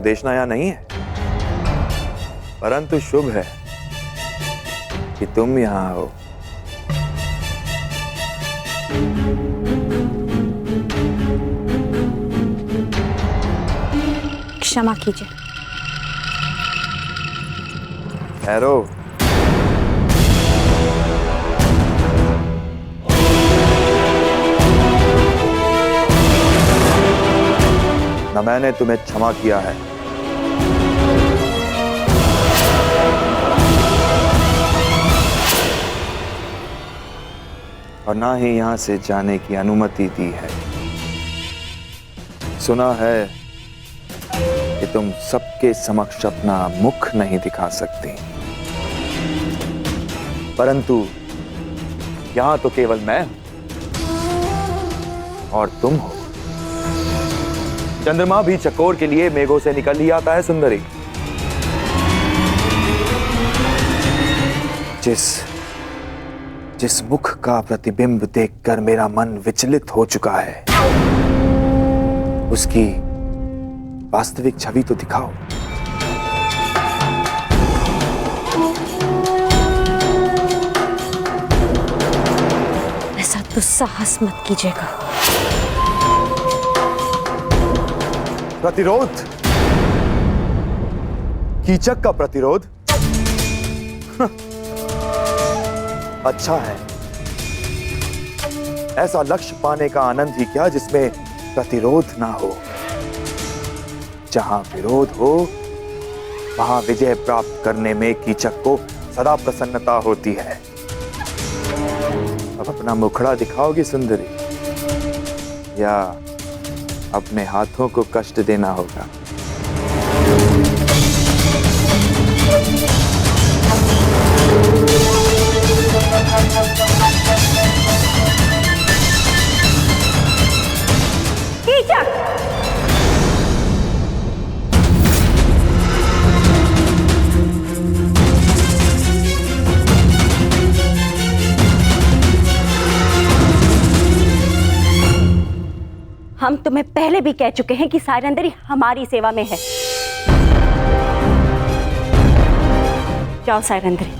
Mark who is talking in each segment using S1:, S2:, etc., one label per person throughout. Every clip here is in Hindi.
S1: उपदेश नया नहीं है, परंतु शुभ है कि तुम यहां हो।
S2: क्षमा कीजिए।
S1: ठहरो। न मैंने तुम्हें क्षमा किया है, और ना ही यहां से जाने की अनुमति दी है। सुना है कि तुम सबके समक्ष अपना मुख नहीं दिखा सकती, परंतु यहां तो केवल मैं और तुम हो। चंद्रमा भी चकोर के लिए मेघों से निकल ही आता है सुंदरी। जिस मुख का प्रतिबिंब देखकर मेरा मन विचलित हो चुका है, उसकी वास्तविक छवि तो दिखाओ।
S2: ऐसा दुस्साहस मत कीजिएगा।
S1: प्रतिरोध? कीचक का प्रतिरोध? अच्छा है। ऐसा लक्ष्य पाने का आनंद ही क्या जिसमें प्रतिरोध ना हो। जहां विरोध हो वहां विजय प्राप्त करने में कीचक को सदा प्रसन्नता होती है। अब अपना मुखड़ा दिखाओगी सुंदरी, या अपने हाथों को कष्ट देना होगा?
S2: कीचक! हम तुम्हें पहले भी कह चुके हैं कि सायरंदरी हमारी सेवा में है। जाओ सायरंदरी।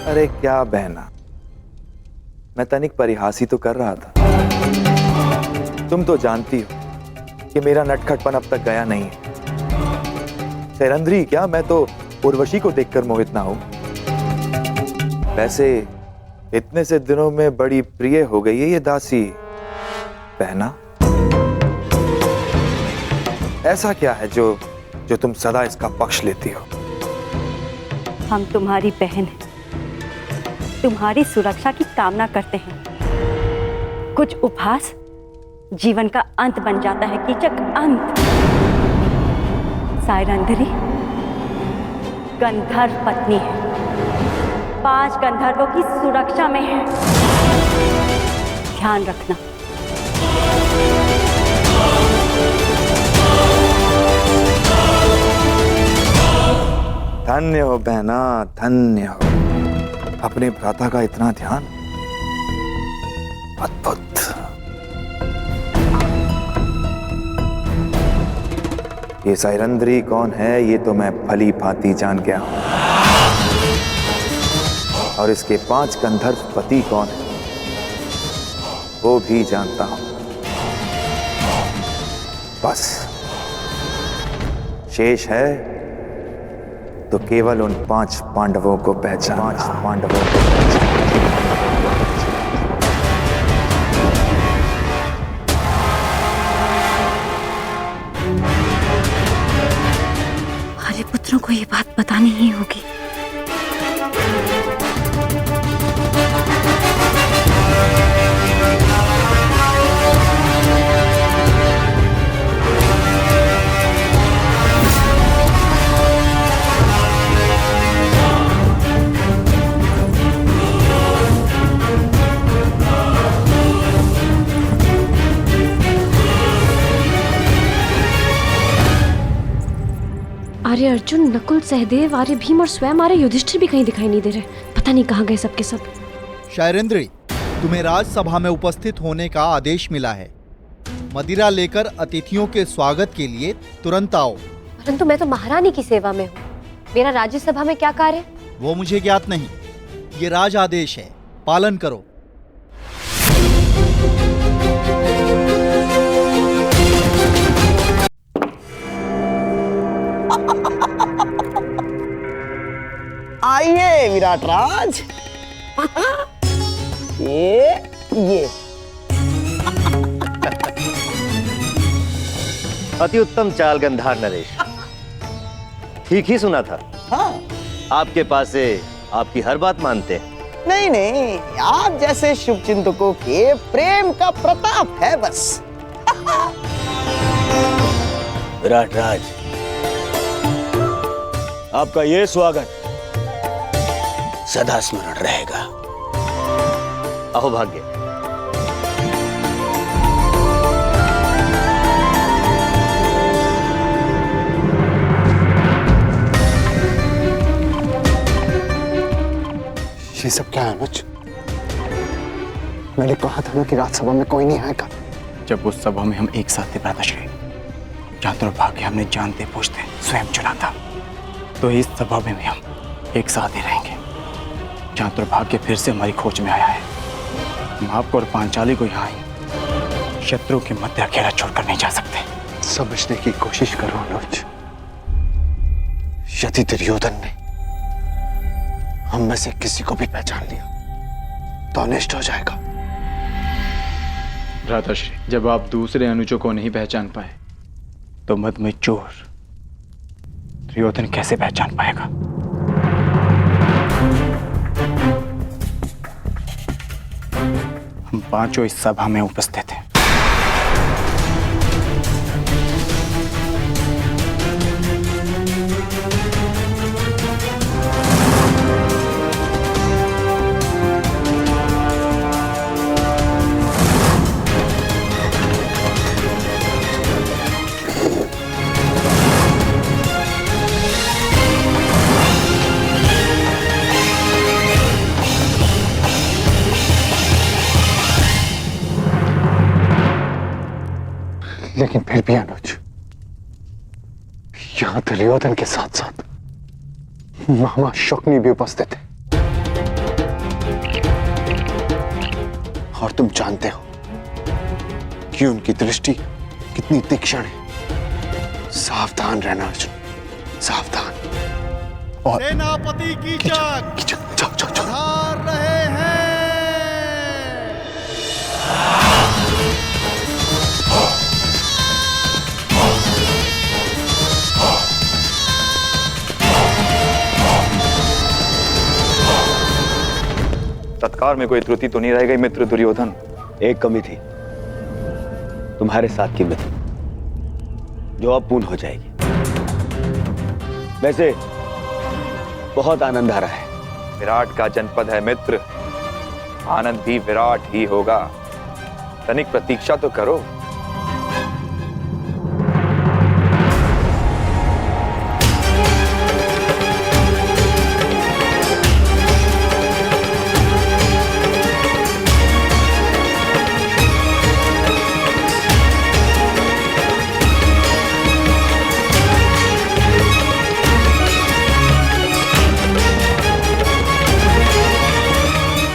S1: अरे क्या बहना, मैं तनिक परिहास ही तो कर रहा था। तुम तो जानती हो कि मेरा नटखटपन अब तक गया नहीं है। सायरंदरी क्या, मैं तो उर्वशी को देखकर मोहित ना हूं। वैसे इतने से दिनों में बड़ी प्रिय हो गई है ये दासी बहना। ऐसा क्या है जो तुम सदा इसका पक्ष लेती हो?
S2: हम तुम्हारी बहन हैं, तुम्हारी सुरक्षा की कामना करते हैं। कुछ उपहास जीवन का अंत बन जाता है कीचक, अंत। सायरंदरी गंधर्व पत्नी है, 5 गंधर्वों की सुरक्षा में है। ध्यान रखना।
S1: धन्य हो बहना, धन्य हो। अपने भ्राता का इतना ध्यान, अद्भुत। ये सायरंदरी कौन है ये तो मैं भली भांति जान गया हूं, और इसके 5 गंधर्व पति कौन है वो भी जानता हूं। बस शेष है तो केवल उन 5 पांडवों को पहचान।
S2: पुत्रों को ये बात बतानी ही होगी।
S3: आर्य अर्जुन, नकुल, सहदेव, आर्य भीम और स्वयं आर्य युधिष्ठिर भी कहीं दिखाई नहीं दे रहे। पता नहीं कहाँ गए सबके सब।
S4: शैलेंद्री, तुम्हें राजसभा में उपस्थित होने का आदेश मिला है। मदिरा लेकर अतिथियों के स्वागत के लिए तुरंत आओ।
S3: परंतु मैं तो महारानी की सेवा में हूँ, मेरा राज्यसभा में क्या कार्य?
S4: वो मुझे ज्ञात नहीं, ये राज आदेश है, पालन करो।
S5: आइए विराट राज। ये
S6: अति उत्तम चाल गंधार नरेश, ठीक ही सुना था।
S5: हाँ,
S6: आपके पास से आपकी हर बात मानते हैं।
S5: नहीं नहीं, आप जैसे शुभ चिंतकों के प्रेम का प्रताप है बस।
S6: विराट राज, आपका ये स्वागत सदा स्मरण रहेगा। अहोभाग्य।
S7: ये सब क्या है अनुज? मैंने कहा था ना कि राज्यसभा में कोई नहीं आएगा।
S8: जब उस सभा में हम एक साथ थे भ्राताश्री, जहाँ दुर्भाग्य हमने जानते पूछते स्वयं चुना था, तो इस सभा में भी हम एक साथ ही रहेंगे। जहाँ दुर्भाग्य फिर से हमारी खोज में आया है, हम आपको और पांचाली को यहाँ ही शत्रु के मध्य अकेला छोड़कर नहीं जा सकते।
S7: समझने की कोशिश करो अनुज। यदि दुर्योधन ने हम में से किसी को भी पहचान लिया तो अनिष्ट हो जाएगा।
S8: भ्राताश्री, जब आप दूसरे अनुजों को नहीं पहचान पाए तो मदमय चोर दुर्योधन कैसे पहचान पाएगा? हम पांचों इस सभा में उपस्थित हैं।
S7: लेकिन फिर भी अनुज, यहां दुर्योधन के साथ साथ मामा शकुनी भी उपस्थित है, और तुम जानते हो कि उनकी दृष्टि कितनी तीक्ष्ण है। सावधान रहना अर्जुन, सावधान। और
S4: सेनापति की जय।
S7: जाओ जाओ जाओ।
S4: पधार रहे हैं।
S1: सत्कार में कोई त्रुटि तो नहीं रह गई मित्र दुर्योधन?
S6: एक कमी थी, तुम्हारे साथ की मित्र, जो अब पूर्ण हो जाएगी। वैसे बहुत आनंद आ रहा है।
S1: विराट का जनपद है मित्र, आनंद भी विराट ही होगा। तनिक प्रतीक्षा तो करो।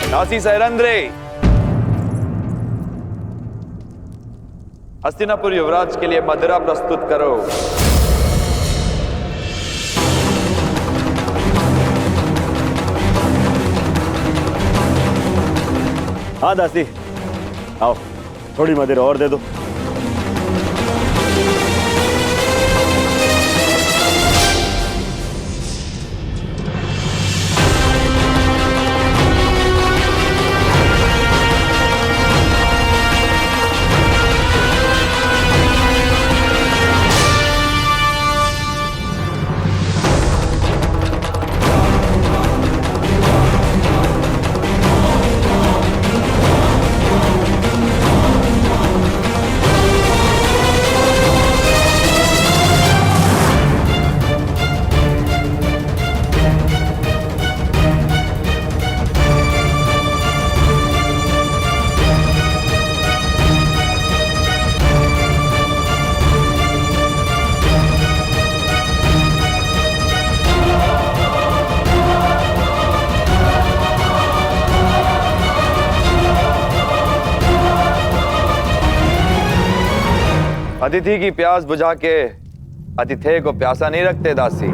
S1: दासी सैरंद्रे, हस्तिनापुर युवराज के लिए मदिरा प्रस्तुत करो।
S6: हाँ दासी, आओ थोड़ी मदिरा और दे दो।
S1: अतिथि की प्यास बुझा के अतिथेय को प्यासा नहीं रखते दासी।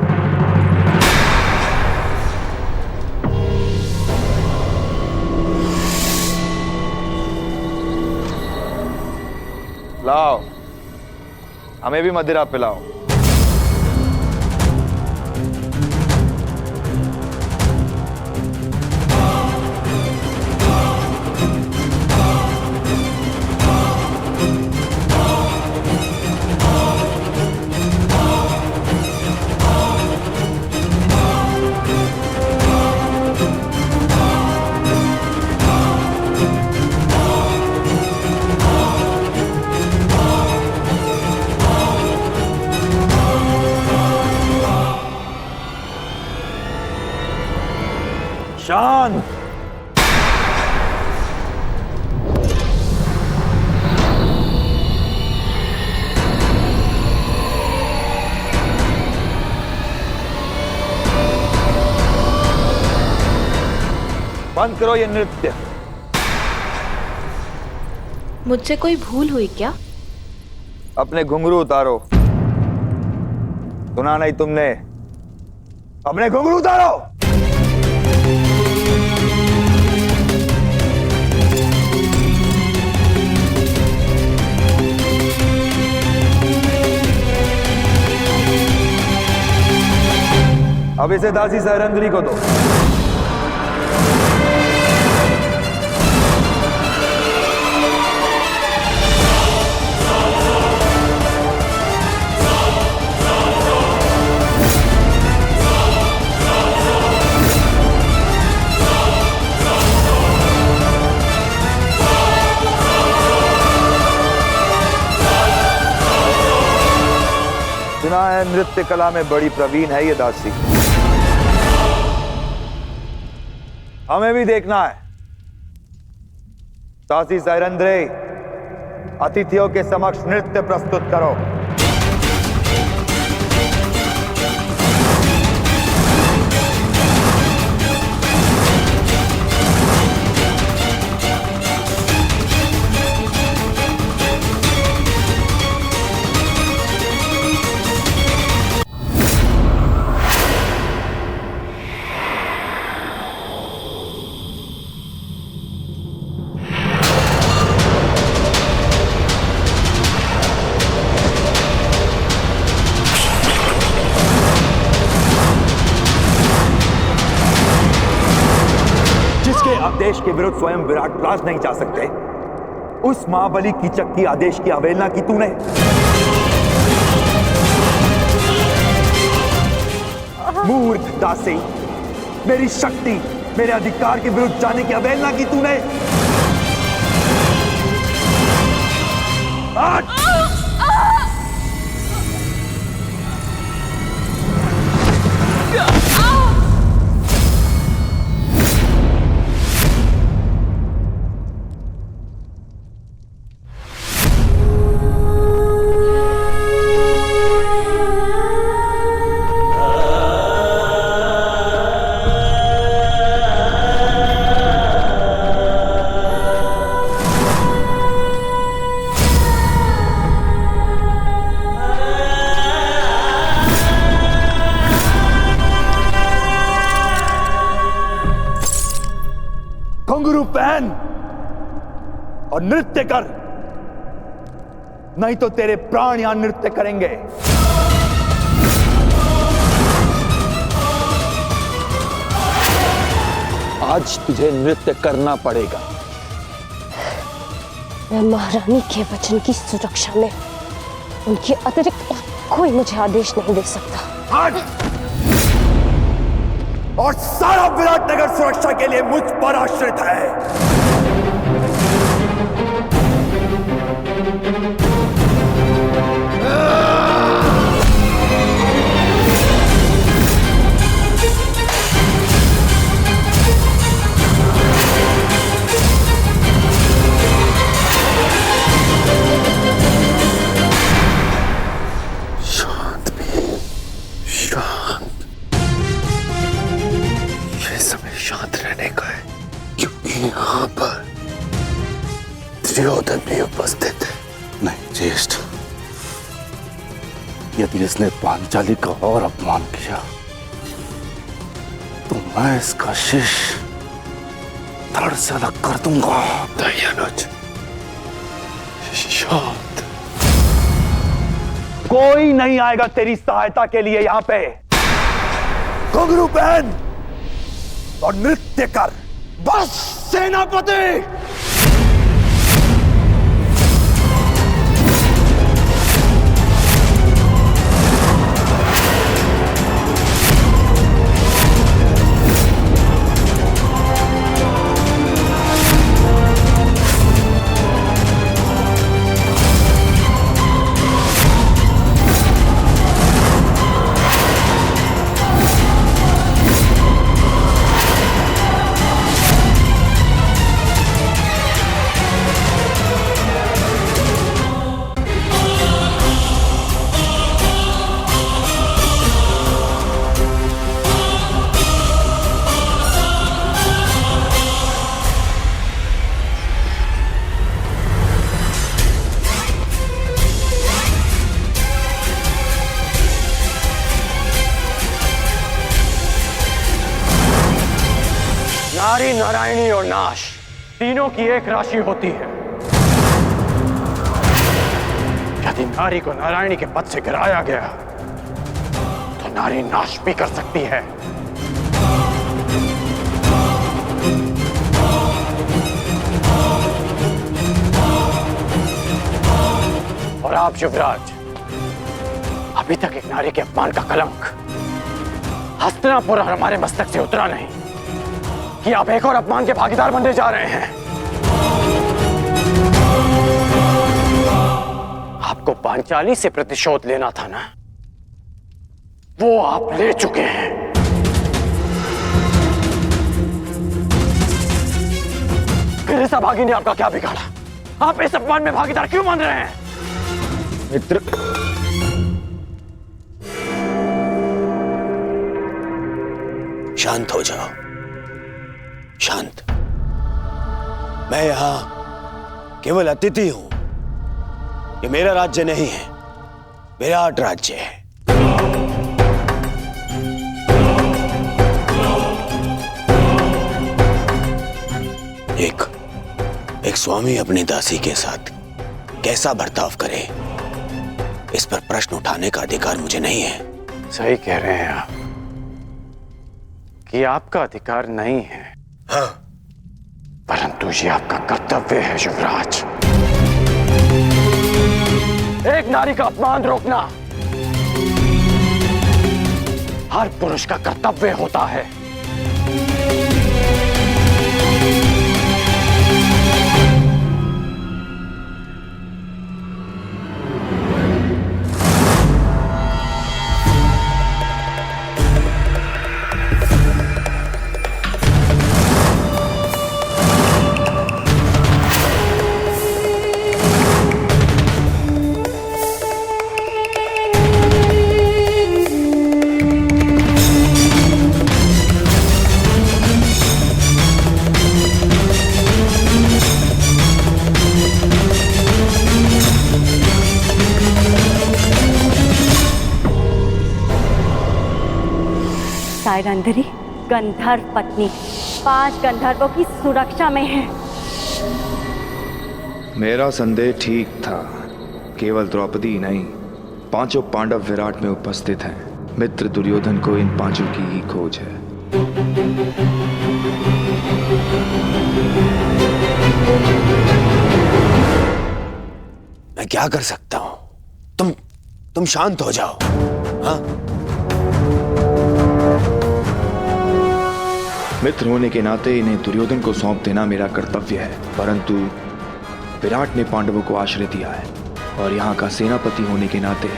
S1: लाओ, हमें भी मदिरा पिलाओ। शांत। बंद करो ये नृत्य।
S3: मुझसे कोई भूल हुई क्या?
S1: अपने घुंघरू उतारो। सुना नहीं तुमने? अपने घुंघरू उतारो। अब इसे दासी सहरंद्री को दो। सुना है नृत्य कला में बड़ी प्रवीण है ये दासी। हमें भी देखना है। दासी सहरंद्री, अतिथियों के समक्ष नृत्य प्रस्तुत करो। आदेश के विरुद्ध स्वयं विराट राज नहीं जा सकते, उस महाबली कीचक की आदेश की अवहेलना की तूने। मूर्ख दासी, मेरी शक्ति, मेरे अधिकार के विरुद्ध जाने की अवहेलना की तूने। घुंघरू पहन और नृत्य कर, नहीं तो तेरे प्राण यहां नृत्य करेंगे।
S6: आज तुझे नृत्य करना पड़ेगा।
S3: मैं महारानी के वचन की सुरक्षा में उनके अतिरिक्त कोई मुझे आदेश नहीं दे सकता।
S1: आज और सारा विराटनगर सुरक्षा के लिए मुझ पर आश्रित है।
S7: शांत भी, शांत। ये समय शांत रहने का है, क्योंकि यहाँ पर दुर्योधन भी उपस्थित है।
S9: नहीं ज्येष्ठ,
S7: यदि इसने पांचाली का और अपमान किया तो मैं इसका शीश धड़ से अलग कर दूंगा। दयानुज, शांत।
S1: कोई नहीं आएगा तेरी सहायता के लिए यहाँ पे। घुंघरू पहन और नृत्य कर। बस सेनापति।
S8: नारी, नारायणी और नाश तीनों की एक राशि होती है। यदि नारी को नारायणी के पद से गिराया गया तो नारी नाश भी कर सकती है। और आप युवराज, अभी तक एक नारी के अपमान का कलंक हस्तिनापुर और हमारे मस्तक से उतरा नहीं कि आप एक और अपमान के भागीदार बनने जा रहे हैं। आपको पांचाली से प्रतिशोध लेना था ना, वो आप ले चुके हैं। फिर इस अभागी ने आपका क्या बिगाड़ा? आप इस अपमान में भागीदार क्यों मान रहे हैं?
S1: मित्र,
S7: शांत हो जाओ, शांत। मैं यहां केवल अतिथि हूं। ये मेरा राज्य नहीं है, विराट राज्य है। एक स्वामी अपनी दासी के साथ कैसा बर्ताव करे, इस पर प्रश्न उठाने का अधिकार मुझे नहीं है।
S8: सही कह रहे हैं आप कि आपका अधिकार नहीं है।
S7: हाँ,
S8: परंतु ये आपका कर्तव्य है युवराज। एक नारी का अपमान रोकना हर पुरुष का कर्तव्य होता है।
S2: सायरंधरी गंधर्व पत्नी 5 गंधर्वों की सुरक्षा में है।
S1: मेरा संदेह ठीक था। केवल द्रौपदी नहीं, 5 पांडव विराट में उपस्थित हैं। मित्र दुर्योधन को इन 5 की ही खोज है।
S7: मैं क्या कर सकता हूं? तुम शांत हो जाओ। हाँ?
S1: मित्र होने के नाते इन्हें दुर्योधन को सौंप देना मेरा कर्तव्य है, परंतु विराट ने पांडवों को आश्रय दिया है और यहाँ का सेनापति होने के नाते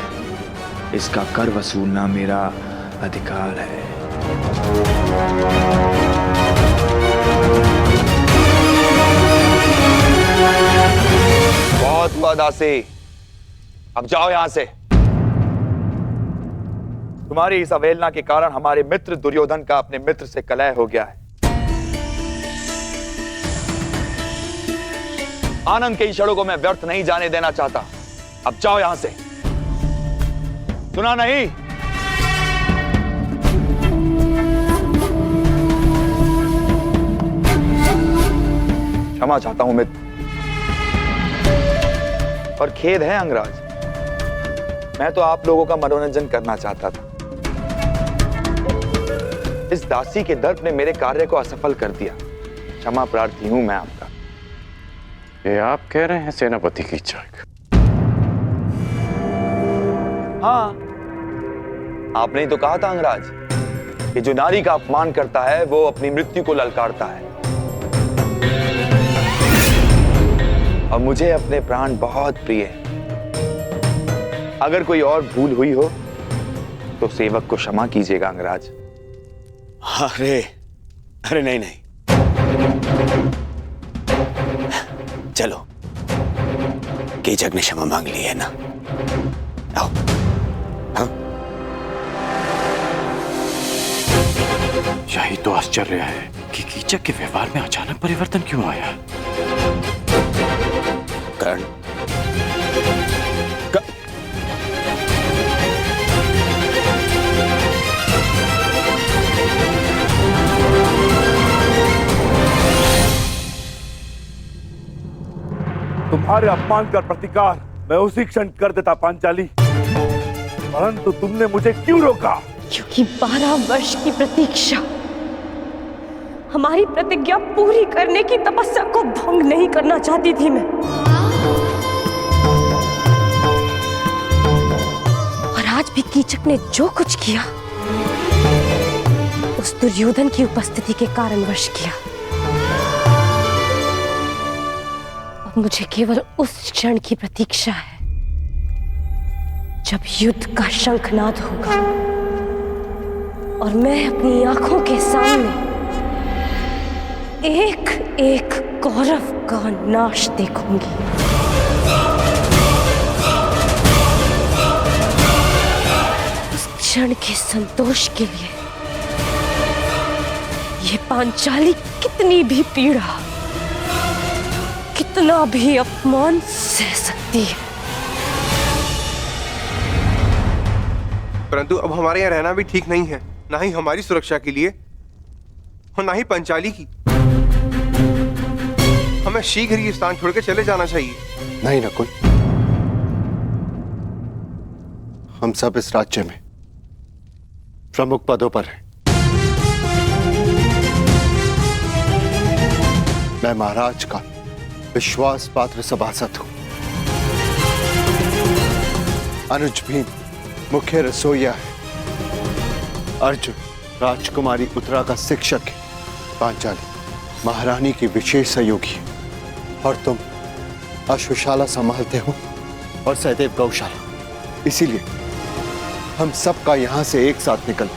S1: इसका कर वसूलना मेरा अधिकार है। बहुत हुआ दासी, अब जाओ यहां से। तुम्हारी इस अवहेलना के कारण हमारे मित्र दुर्योधन का अपने मित्र से कलह हो गया है। आनंद के इशारों को मैं व्यर्थ नहीं जाने देना चाहता। अब जाओ यहां से। सुना नहीं? क्षमा चाहता हूं मित्र, और खेद है अंगराज, मैं तो आप लोगों का मनोरंजन करना चाहता था। इस दासी के दर्प ने मेरे कार्य को असफल कर दिया। क्षमा प्रार्थी हूं मैं आपका।
S9: ये आप कह रहे हैं सेनापति कीचक?
S1: हाँ, आपने ही तो कहा था अंगराज कि जो नारी का अपमान करता है वो अपनी मृत्यु को ललकारता है। और मुझे अपने प्राण बहुत प्रिय हैं। अगर कोई और भूल हुई हो तो सेवक को क्षमा कीजिएगा अंगराज।
S7: अरे अरे नहीं नहीं, चलो, कीचक ने क्षमा मांग ली है ना, आओ। हाँ?
S8: यही तो आश्चर्य है कि कीचक के व्यवहार में अचानक परिवर्तन क्यों आया।
S7: कर्ण,
S10: तुम्हारे अपमान का प्रतिकार मैं उसी क्षण कर देता पांचाली, परंतु तुमने मुझे क्यों रोका?
S3: क्योंकि 12 वर्ष की प्रतीक्षा, हमारी प्रतिज्ञा पूरी करने की तपस्या को भंग नहीं करना चाहती थी मैं। और आज भी कीचक ने जो कुछ किया उस दुर्योधन की उपस्थिति के कारणवश किया। मुझे केवल उस क्षण की प्रतीक्षा है जब युद्ध का शंखनाद होगा और मैं अपनी आंखों के सामने एक एक कौरव का नाश देखूंगी। उस क्षण के संतोष के लिए ये पांचाली कितनी भी पीड़ा, कितना भी अपमान सह सकती है।
S11: परंतु अब हमारे यहाँ रहना भी ठीक नहीं है, ना ही हमारी सुरक्षा के लिए और ना ही पंचाली की। हमें शीघ्र ही स्थान छोड़कर चले जाना चाहिए।
S9: नहीं नकुल, हम सब इस राज्य में प्रमुख पदों पर हैं। मैं महाराज का विश्वास पात्र सभासद हूं। अनुज भीम मुख्य रसोइया है। अर्जुन राजकुमारी उत्तरा का शिक्षक है। पांचाली महारानी की विशेष सहयोगी है। और तुम अश्वशाला संभालते हो और सहदेव गौशाला। इसीलिए हम सबका यहां से एक साथ निकल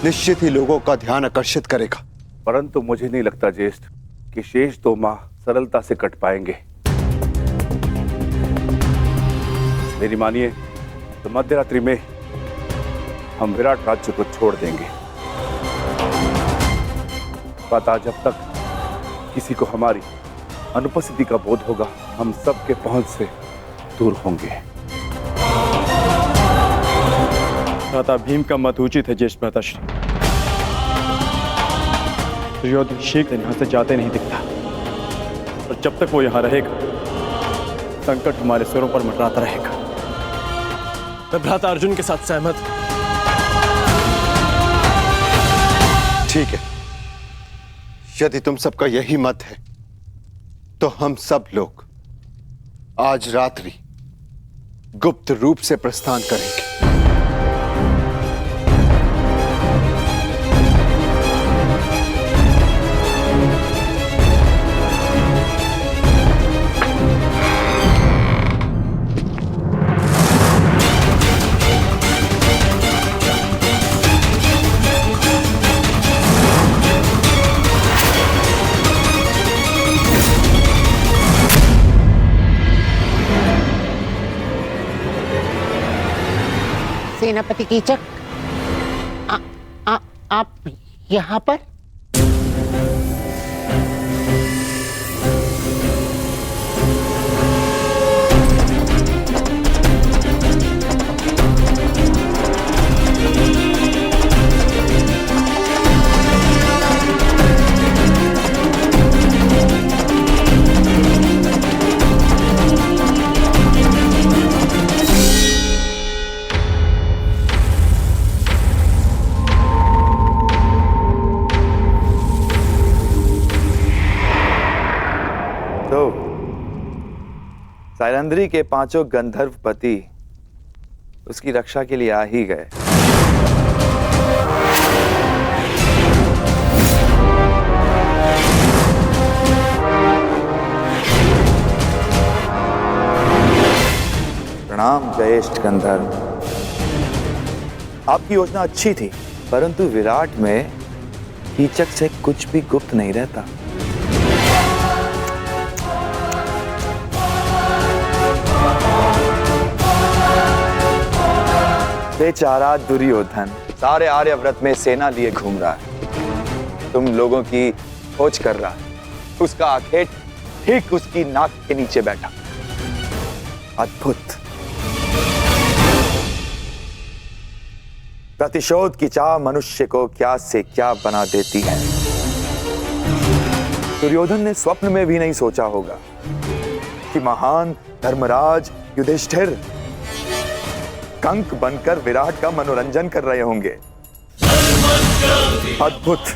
S9: निश्चित ही लोगों का ध्यान आकर्षित करेगा।
S10: परंतु मुझे नहीं लगता ज्येष्ठ कि शेष 2 माह सरलता से कट पाएंगे। मेरी मानिए तो मध्यरात्रि में हम विराट राज्य को छोड़ देंगे। पता जब तक किसी को हमारी अनुपस्थिति का बोध होगा, हम सबके पहुंच से दूर होंगे।
S8: भ्राता भीम का मत उचित है ज्येष्ठ भ्राताश्री। दुर्योधन शीघ्र यहाँ से जाते नहीं दिखता, और जब तक वो यहाँ रहेगा संकट हमारे सिरों पर मंडराता रहेगा।
S12: मैं भ्राता अर्जुन के साथ सहमत हूं।
S9: ठीक है, यदि तुम सबका यही मत है तो हम सब लोग आज रात्रि गुप्त रूप से प्रस्थान करेंगे।
S13: सेनापति कीचक, आप यहाँ पर?
S1: सैलंद्री के 5 गंधर्व पति उसकी रक्षा के लिए आ ही गए। प्रणाम जयेष्ठ गंधर्व। आपकी योजना अच्छी थी, परंतु विराट में कीचक से कुछ भी गुप्त नहीं रहता। बेचारा दुर्योधन सारे आर्यव्रत में सेना लिए घूम रहा है, तुम लोगों की खोज कर रहा है। उसका आखेट ठीक उसकी नाक के नीचे बैठा। अद्भुत। प्रतिशोध की चाह मनुष्य को क्या से क्या बना देती है। दुर्योधन ने स्वप्न में भी नहीं सोचा होगा कि महान धर्मराज युधिष्ठिर कंक बनकर विराट का मनोरंजन कर रहे होंगे। अद्भुत।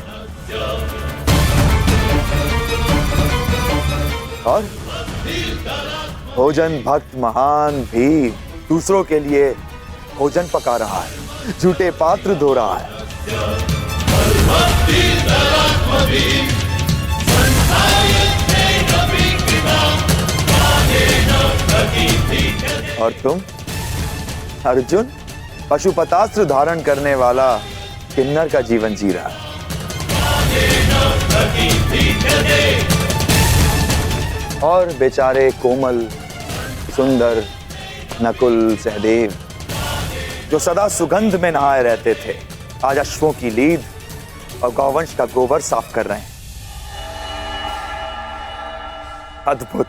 S1: और भोजन भक्त महान भी दूसरों के लिए भोजन पका रहा है, झूठे पात्र धो रहा है। और तुम अर्जुन पशुपतास्त्र धारण करने वाला किन्नर का जीवन जी रहा है। और बेचारे कोमल सुंदर नकुल सहदेव जो सदा सुगंध में नहाए रहते थे, आज अश्वों की लीद और गौवंश का गोबर साफ कर रहे हैं। अद्भुत।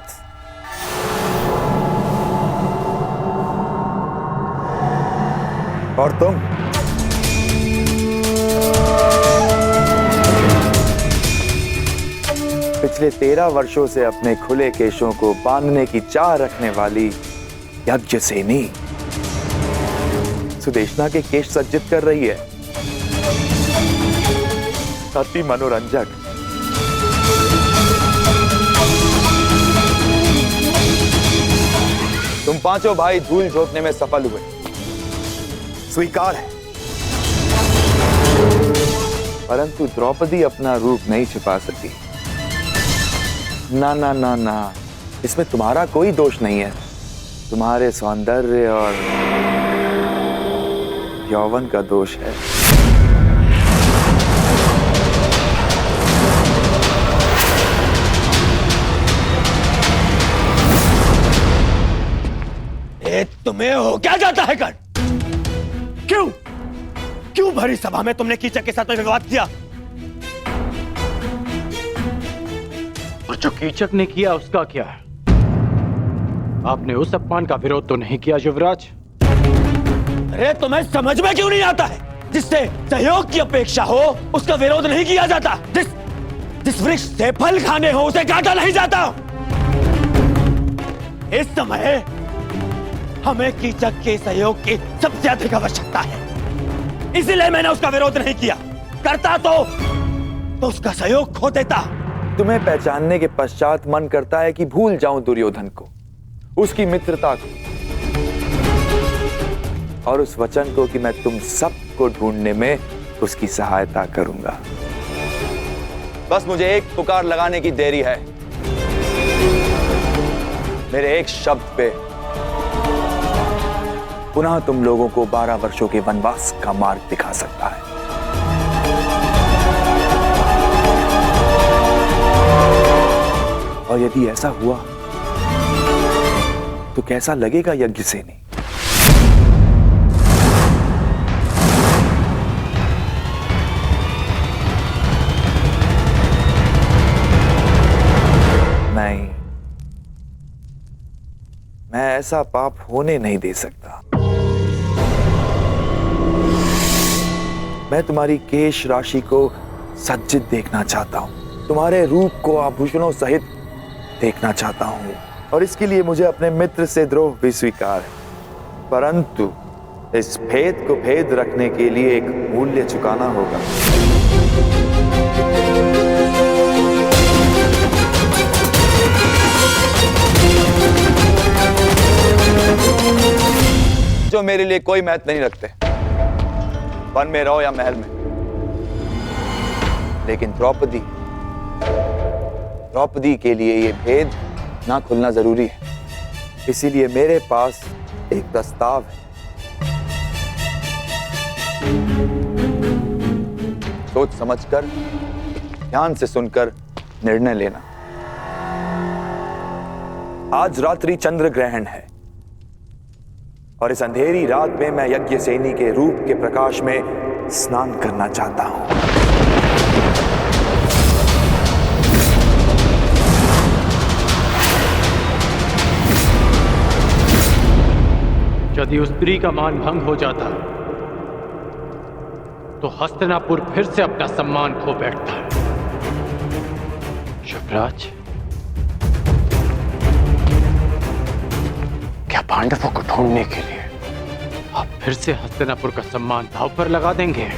S1: और तुम पिछले 13 वर्षों से अपने खुले केशों को बांधने की चाह रखने वाली यज्ञसेनी सुदेशना के केश सज्जित कर रही है। अति मनोरंजक। तुम पांचों भाई धूल झोंकने में सफल हुए, स्वीकार है, परंतु द्रौपदी अपना रूप नहीं छिपा सकी। ना ना ना ना, इसमें तुम्हारा कोई दोष नहीं है, तुम्हारे सौंदर्य और यौवन का दोष है।
S7: तुम्हें हो क्या जाता है कर? क्यों क्यों भरी सभा में तुमने कीचक के साथ में विवाद किया?
S8: और जो कीचक ने किया उसका क्या है? आपने उस अपमान का विरोध तो नहीं किया युवराज?
S7: अरे तुम्हें समझ में क्यों नहीं आता है? जिससे सहयोग की अपेक्षा हो उसका विरोध नहीं किया जाता। जिस वृक्ष से फल खाने हो उसे काटा नहीं जाता। इस समय हमें कीचक के सहयोग की सबसे अधिक आवश्यकता है, इसीलिए मैंने उसका विरोध नहीं किया। करता तो उसका सहयोग खो देता।
S1: तुम्हें पहचानने के पश्चात मन करता है कि भूल जाऊं दुर्योधन को, उसकी मित्रता को और उस वचन को कि मैं तुम सबको ढूंढने में उसकी सहायता करूंगा। बस मुझे एक पुकार लगाने की देरी है। मेरे एक शब्द पे पुनः तुम लोगों को 12 वर्षों के वनवास का मार्ग दिखा सकता है। और यदि ऐसा हुआ तो कैसा लगेगा यज्ञसेनी? नहीं, मैं ऐसा पाप होने नहीं दे सकता। मैं तुम्हारी केश राशि को सज्जित देखना चाहता हूं, तुम्हारे रूप को आभूषणों सहित देखना चाहता हूं, और इसके लिए मुझे अपने मित्र से द्रोह भी स्वीकार है, परंतु इस भेद को भेद रखने के लिए एक मूल्य चुकाना होगा। जो मेरे लिए कोई महत्व नहीं रखते, वन में रहो या महल में। लेकिन द्रौपदी के लिए ये भेद ना खुलना जरूरी है। इसीलिए मेरे पास एक प्रस्ताव है। सोच समझकर, ध्यान से सुनकर निर्णय लेना। आज रात्रि चंद्र ग्रहण है और इस अंधेरी रात में मैं यज्ञसेनी के रूप के प्रकाश में स्नान करना चाहता हूं।
S12: यदि उस स्त्री का मान भंग हो जाता तो हस्तिनापुर फिर से अपना सम्मान खो बैठता। युवराज, क्या पांडवों को ढूंढने के लिए आप फिर से हस्तिनापुर का सम्मान दांव पर लगा देंगे?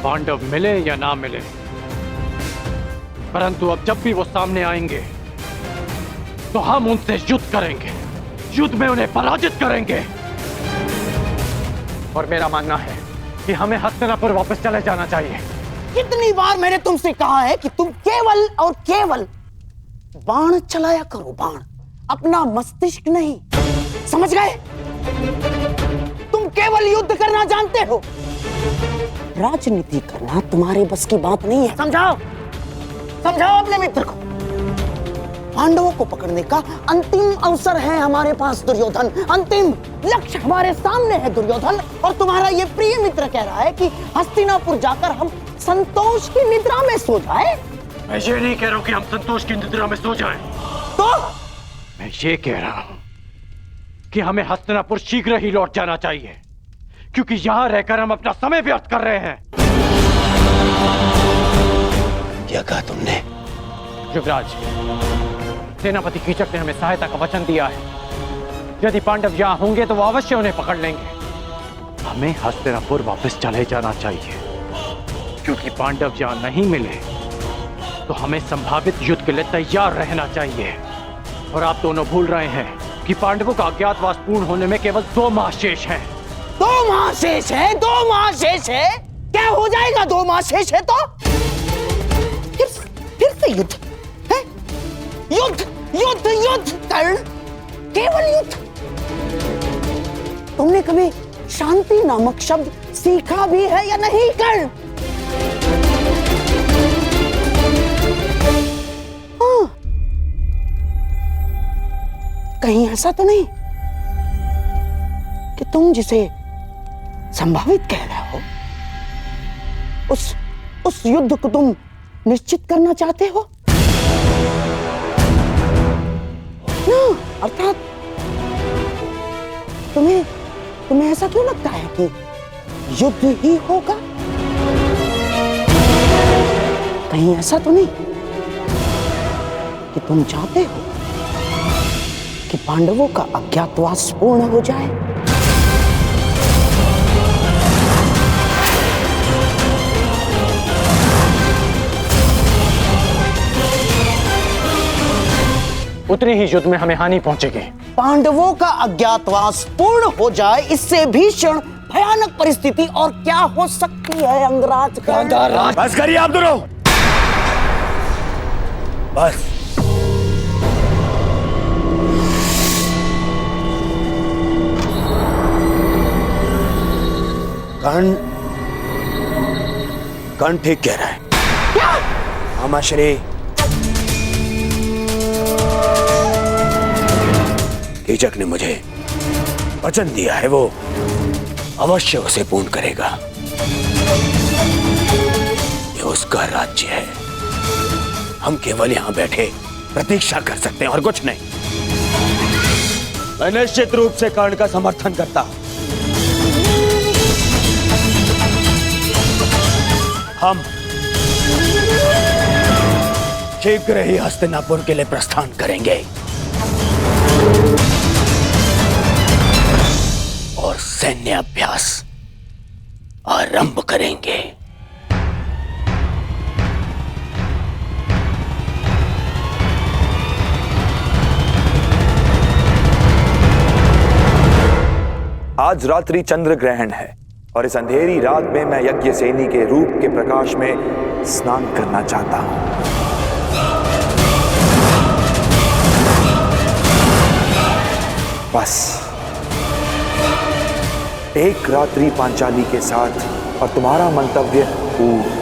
S12: पांडव मिले या ना मिले, परंतु अब जब भी वो सामने आएंगे तो हम उनसे युद्ध करेंगे, युद्ध में उन्हें पराजित करेंगे। और मेरा मानना है कि हमें हस्तिनापुर वापस चले जाना चाहिए।
S5: कितनी बार मैंने तुमसे कहा है कि तुम केवल और केवल बाण चलाया करो, बाण, अपना मस्तिष्क नहीं। समझ गए? तुम केवल युद्ध करना जानते हो, राजनीति करना तुम्हारे बस की बात नहीं है। समझाओ, समझाओ अपने मित्र को। पांडवों को पकड़ने का अंतिम अवसर है हमारे पास दुर्योधन, अंतिम लक्ष्य हमारे सामने है दुर्योधन। और तुम्हारा ये प्रिय मित्र कह रहा है कि हस्तिनापुर जाकर हम संतोष की निद्रा में सो जाए।
S12: मैं ये नहीं कह रहा हूं कि हम संतोष की निद्रा में सो जाएं।
S5: तो
S12: मैं ये कह रहा हूं कि हमें हस्तिनापुर शीघ्र ही लौट जाना चाहिए, क्योंकि यहां रहकर हम अपना समय व्यर्थ कर रहे हैं।
S7: क्या कहा तुमने?
S12: युवराज, सेनापति कीचक ने हमें सहायता का वचन दिया है। यदि पांडव यहां होंगे तो वो अवश्य उन्हें पकड़ लेंगे। हमें हस्तिनापुर वापस चले जाना चाहिए, क्योंकि पांडव यहां नहीं मिले तो हमें संभावित युद्ध के लिए तैयार रहना चाहिए। और आप दोनों भूल रहे हैं कि पांडवों का अज्ञातवास पूर्ण होने में केवल 2 माह शेष हैं।
S5: 2 माह शेष है, 2 माह शेष है। क्या हो जाएगा 2 माह शेष है तो? फिर से युद्ध है? युद्ध, युद्ध, युद्ध, कर्ण, केवल युद्ध। तुमने कभी शांति नामक शब्द सीखा भी है या नहीं कर्ण? हाँ। कहीं ऐसा तो नहीं कि तुम जिसे संभावित कह रहे हो उस युद्ध को तुम निश्चित करना चाहते हो ना? अर्थात तुम्हें ऐसा क्यों लगता है कि युद्ध ही होगा? कहीं ऐसा तो नहीं कि तुम चाहते हो कि पांडवों का अज्ञातवास पूर्ण हो जाए?
S12: उतनी ही युद्ध में हमें हानि पहुंचेगी।
S5: पांडवों का अज्ञातवास पूर्ण हो जाए, इससे भीषण भयानक परिस्थिति और क्या हो सकती है अंगराज?
S7: बस करिए आप दोनों, बस। कर्ण ठीक कह रहा है।
S5: क्या?
S7: मामा श्री, कीचक ने मुझे वचन दिया है, वो अवश्य उसे पूर्ण करेगा। ये उसका राज्य है, हम केवल यहां बैठे प्रतीक्षा कर सकते हैं और कुछ नहीं। मैं निश्चित रूप से कर्ण का समर्थन करता हूं। हम शीघ्र ही हस्तिनापुर के लिए प्रस्थान करेंगे और सैन्य अभ्यास आरंभ करेंगे।
S1: आज रात्रि चंद्र ग्रहण है और इस अंधेरी रात में मैं यज्ञ सेनी के रूप के प्रकाश में स्नान करना चाहता हूं। बस एक रात्रि पांचाली के साथ और तुम्हारा मंतव्य पूर्ण।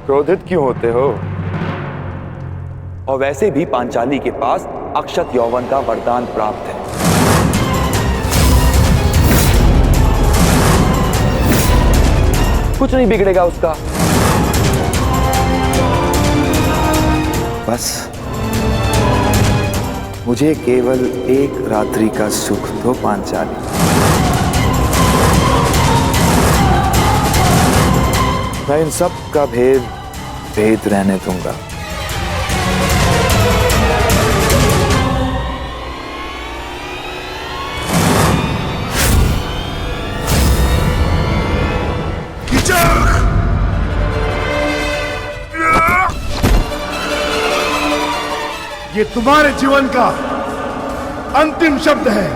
S1: क्रोधित क्यों होते हो? और वैसे भी पांचाली के पास अक्षत यौवन का वरदान प्राप्त है। कुछ नहीं बिगड़ेगा उसका। बस मुझे केवल एक रात्रि का सुख दो पांचाली। मैं इन सब का भेद रहने दूंगा।
S10: ये तुम्हारे जीवन का अंतिम शब्द है।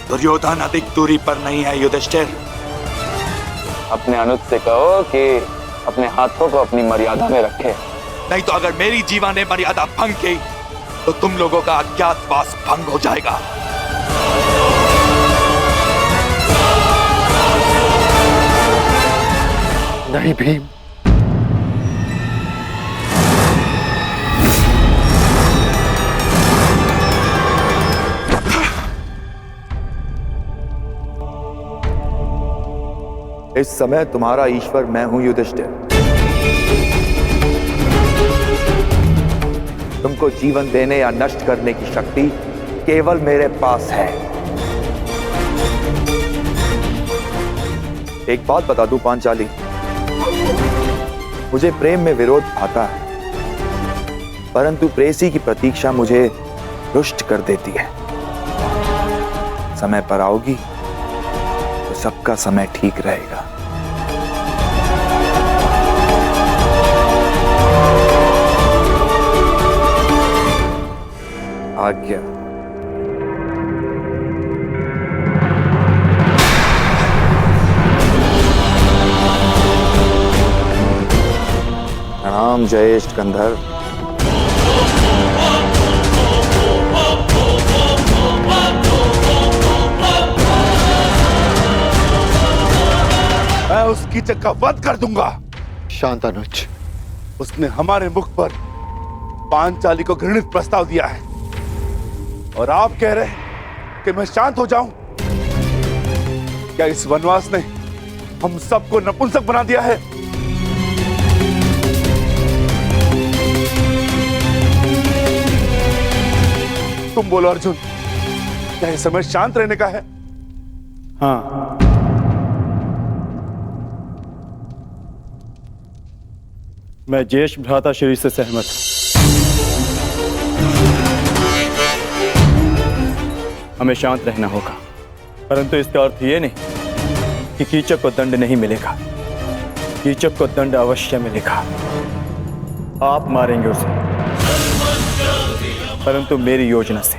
S1: दुर्योधन अधिक दूरी पर नहीं है युधिष्ठिर।
S6: अपने अनुज से कहो कि अपने हाथों को अपनी मर्यादा में रखे।
S1: नहीं तो अगर मेरी जीवा ने मर्यादा भंग की तो तुम लोगों का अज्ञातवास भंग हो जाएगा।
S10: नहीं भीम,
S1: इस समय तुम्हारा ईश्वर मैं हूं युधिष्ठिर। तुमको जीवन देने या नष्ट करने की शक्ति केवल मेरे पास है। एक बात बता दूं पांचाली, मुझे प्रेम में विरोध आता है, परंतु प्रेसी की प्रतीक्षा मुझे रुष्ट कर देती है। समय पर आओगी तो सबका समय ठीक रहेगा। आज्ञा। प्रणाम जयेष्ठ गंधर्व।
S10: मैं उस कीचक का वध कर दूंगा। शांत अनुज, उसने हमारे मुख पर पांचाली को घृणित प्रस्ताव दिया है और आप कह रहे हैं कि मैं शांत हो जाऊं? क्या इस वनवास ने हम सबको नपुंसक बना दिया है? तुम बोलो अर्जुन, क्या इस समय शांत रहने का है?
S8: हाँ, मैं ज्येष्ठ भ्राता श्री से सहमत हूं। हमें शांत रहना होगा, परंतु इसका अर्थ यह नहीं कि कीचक को दंड नहीं मिलेगा। कीचक को दंड अवश्य मिलेगा। आप मारेंगे उसे, परंतु मेरी योजना से।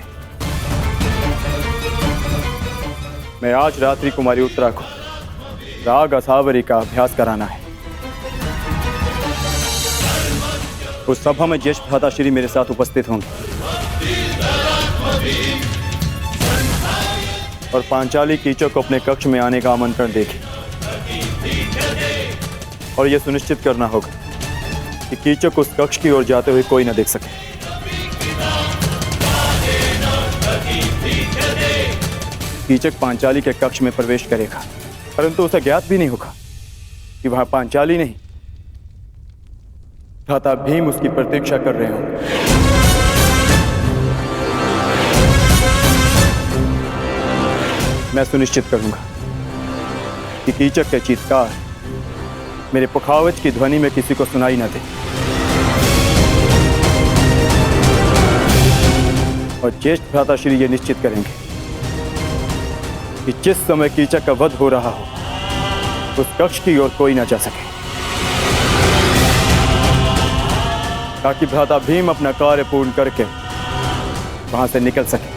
S8: मैं आज रात्रि कुमारी उत्तरा को राग असावरी का अभ्यास कराना है। उस सभा में ज्येष्ठ भ्राता श्री मेरे साथ उपस्थित होंगे और पांचाली कीचक को अपने कक्ष में आने का आमंत्रण देगी। और यह सुनिश्चित करना होगा कि कीचक उस कक्ष की ओर जाते हुए कोई न देख सके। कीचक पांचाली के कक्ष में प्रवेश करेगा, परंतु उसे ज्ञात भी नहीं होगा कि वहां पांचाली नहीं, भ्राता भीम उसकी प्रतीक्षा कर रहे होंगे। मैं सुनिश्चित करूंगा कि कीचक के चीत्कार मेरे पुखावज की ध्वनि में किसी को सुनाई न दे और ज्येष्ठ भ्राताश्री ये निश्चित करेंगे कि जिस समय कीचक का वध हो रहा हो उस कक्ष की ओर कोई न जा सके, ताकि भ्राता भीम अपना कार्य पूर्ण करके वहां से निकल सके।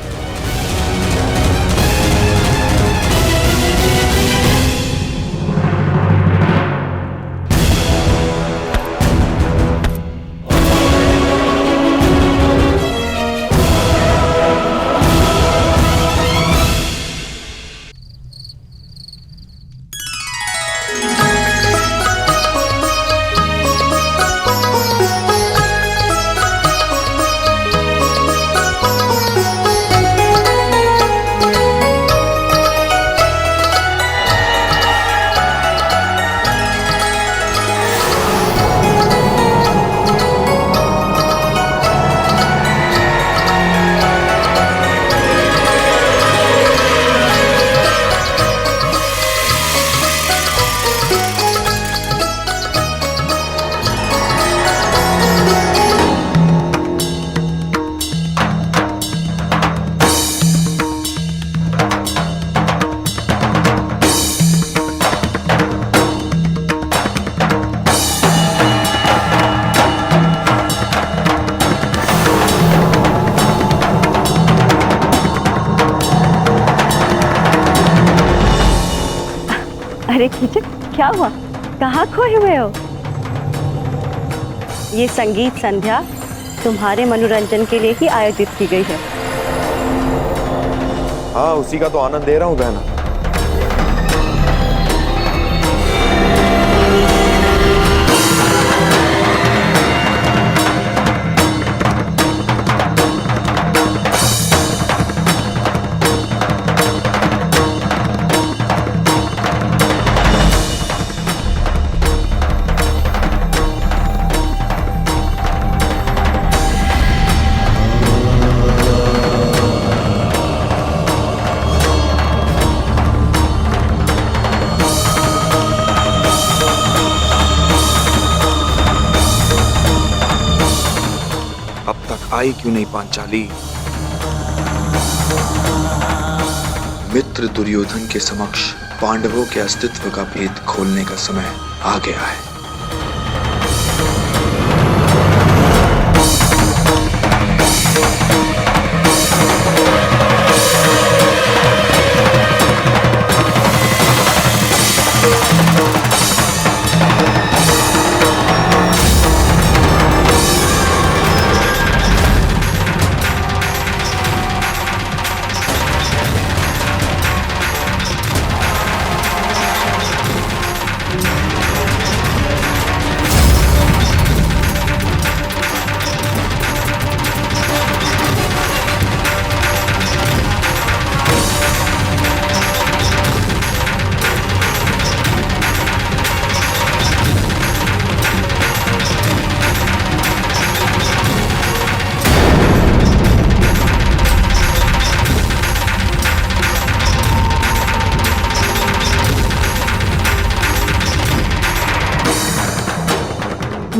S2: अरे कीचक, क्या हुआ? कहाँ खोए हुए हो? ये संगीत संध्या तुम्हारे मनोरंजन के लिए ही आयोजित की गई है।
S1: हाँ, उसी का तो आनंद ले रहा हूँ बहना।
S14: आई क्यों नहीं पांचाली? मित्र दुर्योधन के समक्ष पांडवों के अस्तित्व का भेद खोलने का समय आ गया है।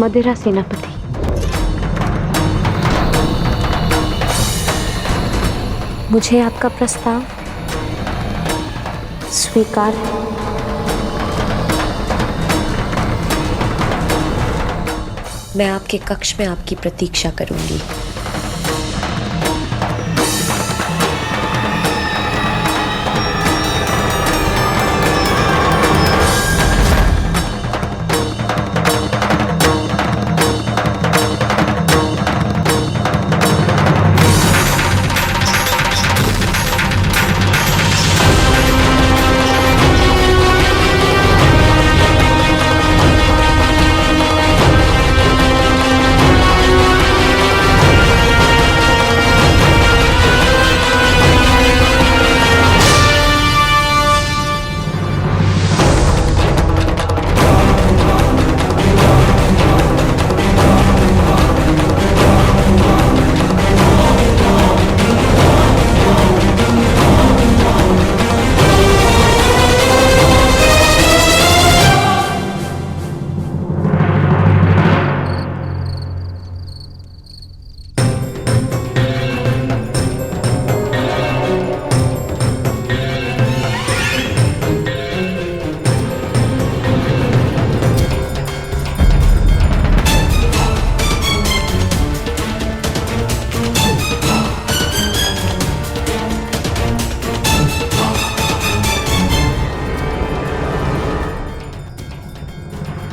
S3: मदिरा सेनापति, मुझे आपका प्रस्ताव स्वीकार है।
S15: मैं आपके कक्ष में आपकी प्रतीक्षा करूंगी।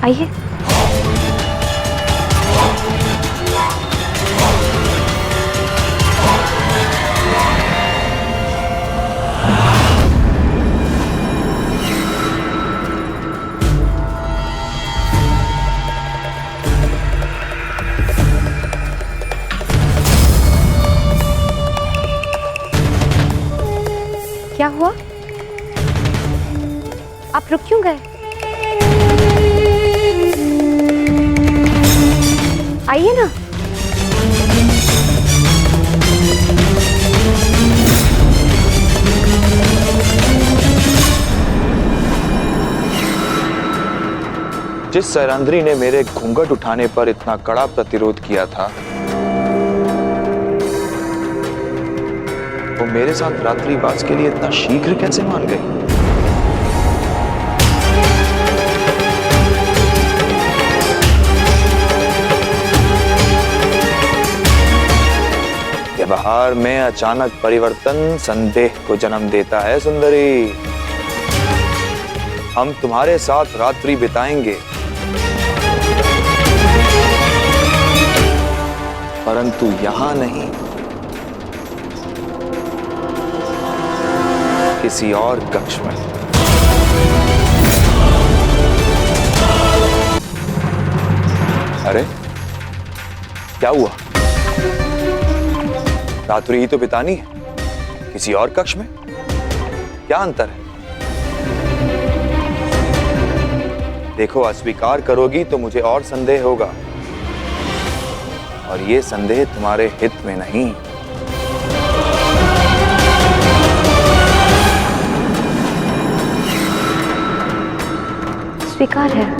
S3: आइए। क्या हुआ? आप रुक क्यों गए? आइए ना।
S1: जिस सरंद्री ने मेरे घूंघट उठाने पर इतना कड़ा प्रतिरोध किया था, वो मेरे साथ रात्रिवास के लिए इतना शीघ्र कैसे मान गई? व्यवहार में अचानक परिवर्तन संदेह को जन्म देता है सुंदरी। हम तुम्हारे साथ रात्रि बिताएंगे, परंतु यहां नहीं, किसी और कक्ष में। अरे क्या हुआ? रात्रि ही तो बितानी है, किसी और कक्ष में क्या अंतर है? देखो, अस्वीकार करोगी तो मुझे और संदेह होगा, और ये संदेह तुम्हारे हित में नहीं।
S3: स्वीकार है।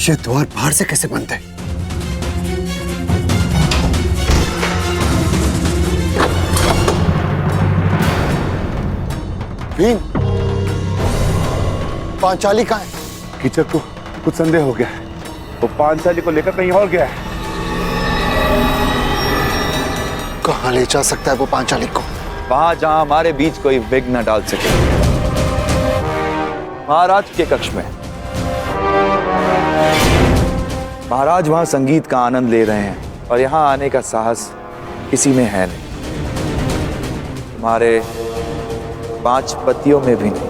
S9: ये द्वार बाहर से कैसे बंद है?
S10: भीम,
S9: पांचाली कहाँ है?
S10: कीचक को कुछ संदेह हो गया है, वो पांचाली को लेकर कहीं और गया है।
S9: कहाँ ले जा सकता है वो पांचाली को?
S1: वहां जहां हमारे बीच कोई विघ्न न डाल सके, महाराज के कक्ष में। महाराज वहां संगीत का आनंद ले रहे हैं और यहां आने का साहस किसी में है नहीं, तुम्हारे 5 पतियों में भी नहीं,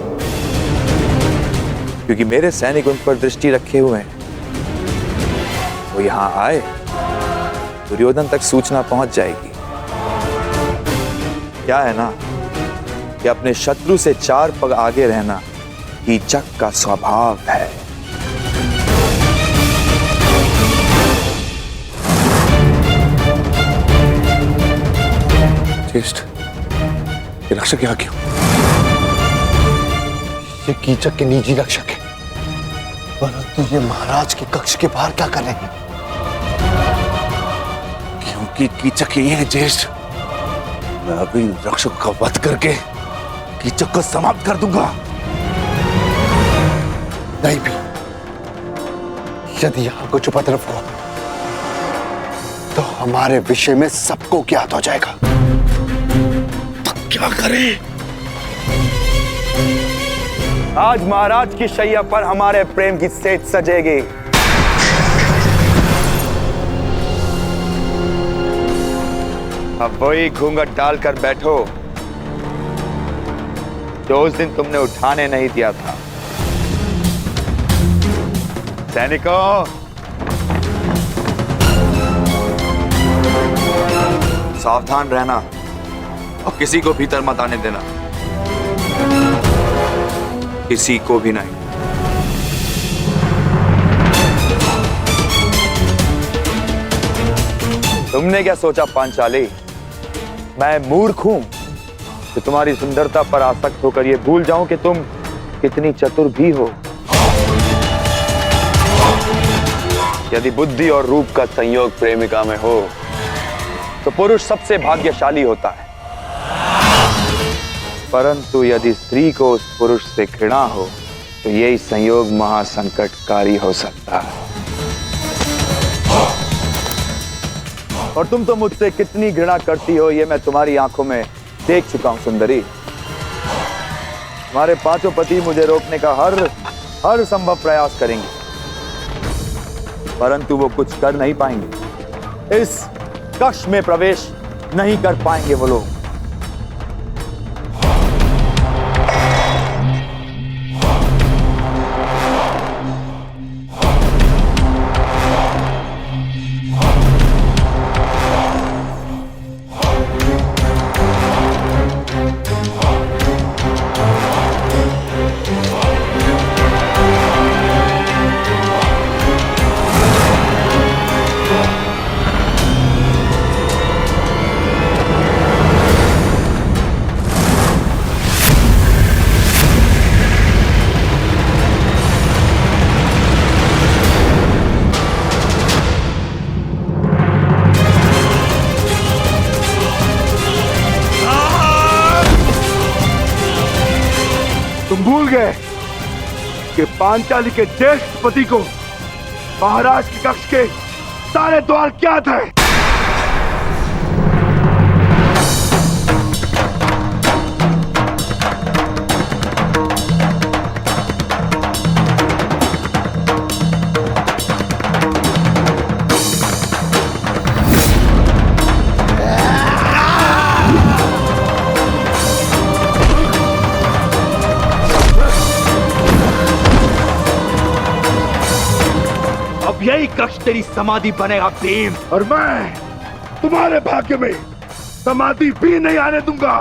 S1: क्योंकि मेरे सैनिक उन पर दृष्टि रखे हुए हैं। वो यहां आए, दुर्योधन तक सूचना पहुंच जाएगी। क्या है ना कि अपने शत्रु से 4 पग आगे रहना कीचक का स्वभाव है।
S9: ज्येष्ठ, ये रक्षक यहाँ क्यों? ये कीचक के निजी रक्षक है, परंतु ये महाराज के कक्ष के बाहर क्या कर रहे हैं?
S10: क्योंकि कीचक यही है ज्येष्ठ। मैं अभी रक्षक का वध करके कीचक को समाप्त कर दूंगा।
S9: नहीं भी, यदि यहाँ कुछ उपद्रव हुआ तो हमारे विषय में सबको ज्ञात हो जाएगा।
S10: क्या करें?
S1: आज महाराज की शैया पर हमारे प्रेम की सेज सजेगी। अब वही घूंघट डालकर बैठो जो उस दिन तुमने उठाने नहीं दिया था। सैनिकों, सावधान रहना और किसी को भीतर मत आने देना। किसी को भी नहीं। तुमने क्या सोचा पांचाली, मैं मूर्ख हूं कि तुम्हारी सुंदरता पर आसक्त होकर यह भूल जाऊं कि तुम कितनी चतुर भी हो। यदि बुद्धि और रूप का संयोग प्रेमिका में हो तो पुरुष सबसे भाग्यशाली होता है, परंतु यदि स्त्री को उस पुरुष से घृणा हो तो यही संयोग महासंकटकारी हो सकता है। और तुम तो मुझसे कितनी घृणा करती हो ये मैं तुम्हारी आंखों में देख चुका हूं सुंदरी। तुम्हारे पांचों पति मुझे रोकने का हर संभव प्रयास करेंगे, परंतु वो कुछ कर नहीं पाएंगे। इस कक्ष में प्रवेश नहीं कर पाएंगे वो लोग।
S10: तुम भूल गए कि पांचाली के ज्येष्ठ पति को महाराज के कक्ष के सारे द्वार क्या थे।
S16: यही कक्ष तेरी समाधि बनेगा भीम।
S10: और मैं तुम्हारे भाग्य में समाधि भी नहीं आने दूंगा।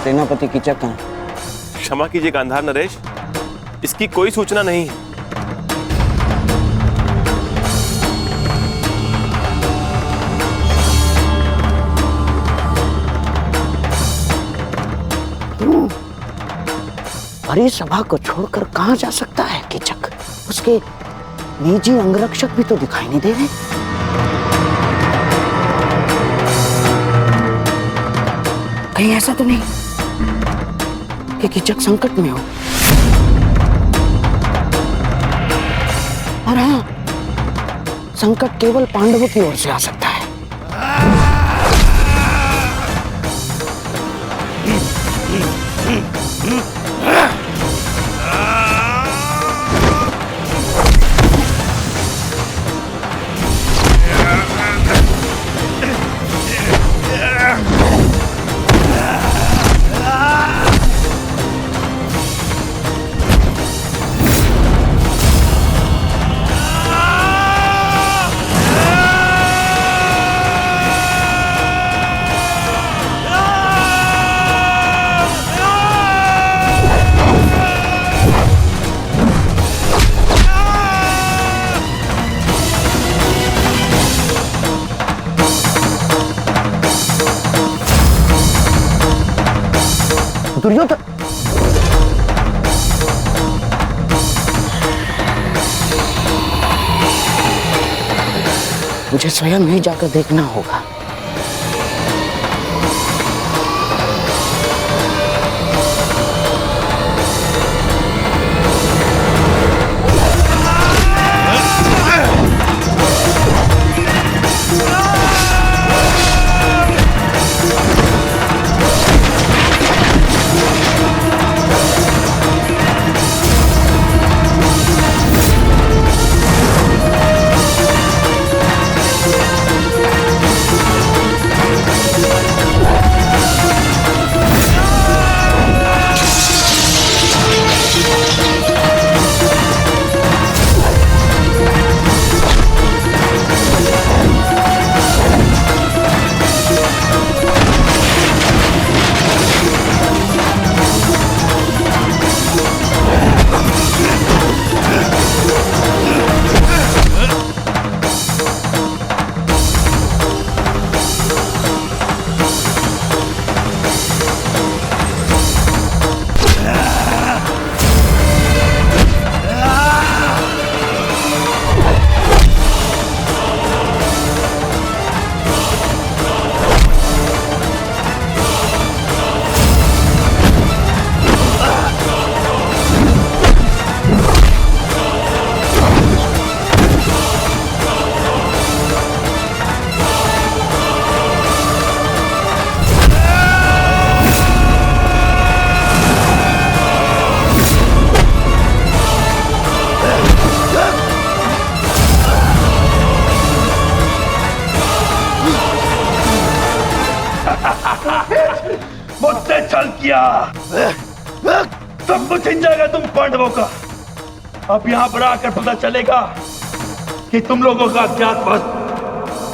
S5: सेनापति कीचक कहाँ?
S17: क्षमा कीजिए गांधार नरेश, इसकी कोई सूचना नहीं है।
S5: क्यों? बड़ी सभा को छोड़कर कहां जा सकता है कीचक? उसके निजी अंगरक्षक भी तो दिखाई नहीं दे रहे। कहीं ऐसा तो नहीं कि कीचक संकट में हो? और हाँ, संकट केवल पांडवों की ओर से आ सकता है। दुर्योधन, मुझे स्वयं ही जाकर देखना होगा।
S16: किया सब कुछ छिन जाएगा तुम पांडवों का। अब यहाँ पर आकर पता चलेगा कि तुम लोगों का अज्ञातवास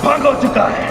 S16: भंग हो चुका है।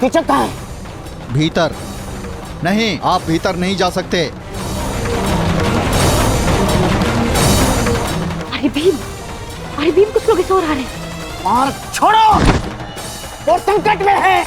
S5: कीचक कहाँ है?
S4: भीतर नहीं, आप भीतर नहीं जा सकते।
S3: अरे भीम कुछ लोग इस ओर आ रहे हैं।
S5: मार छोड़ो, वो संकट में है।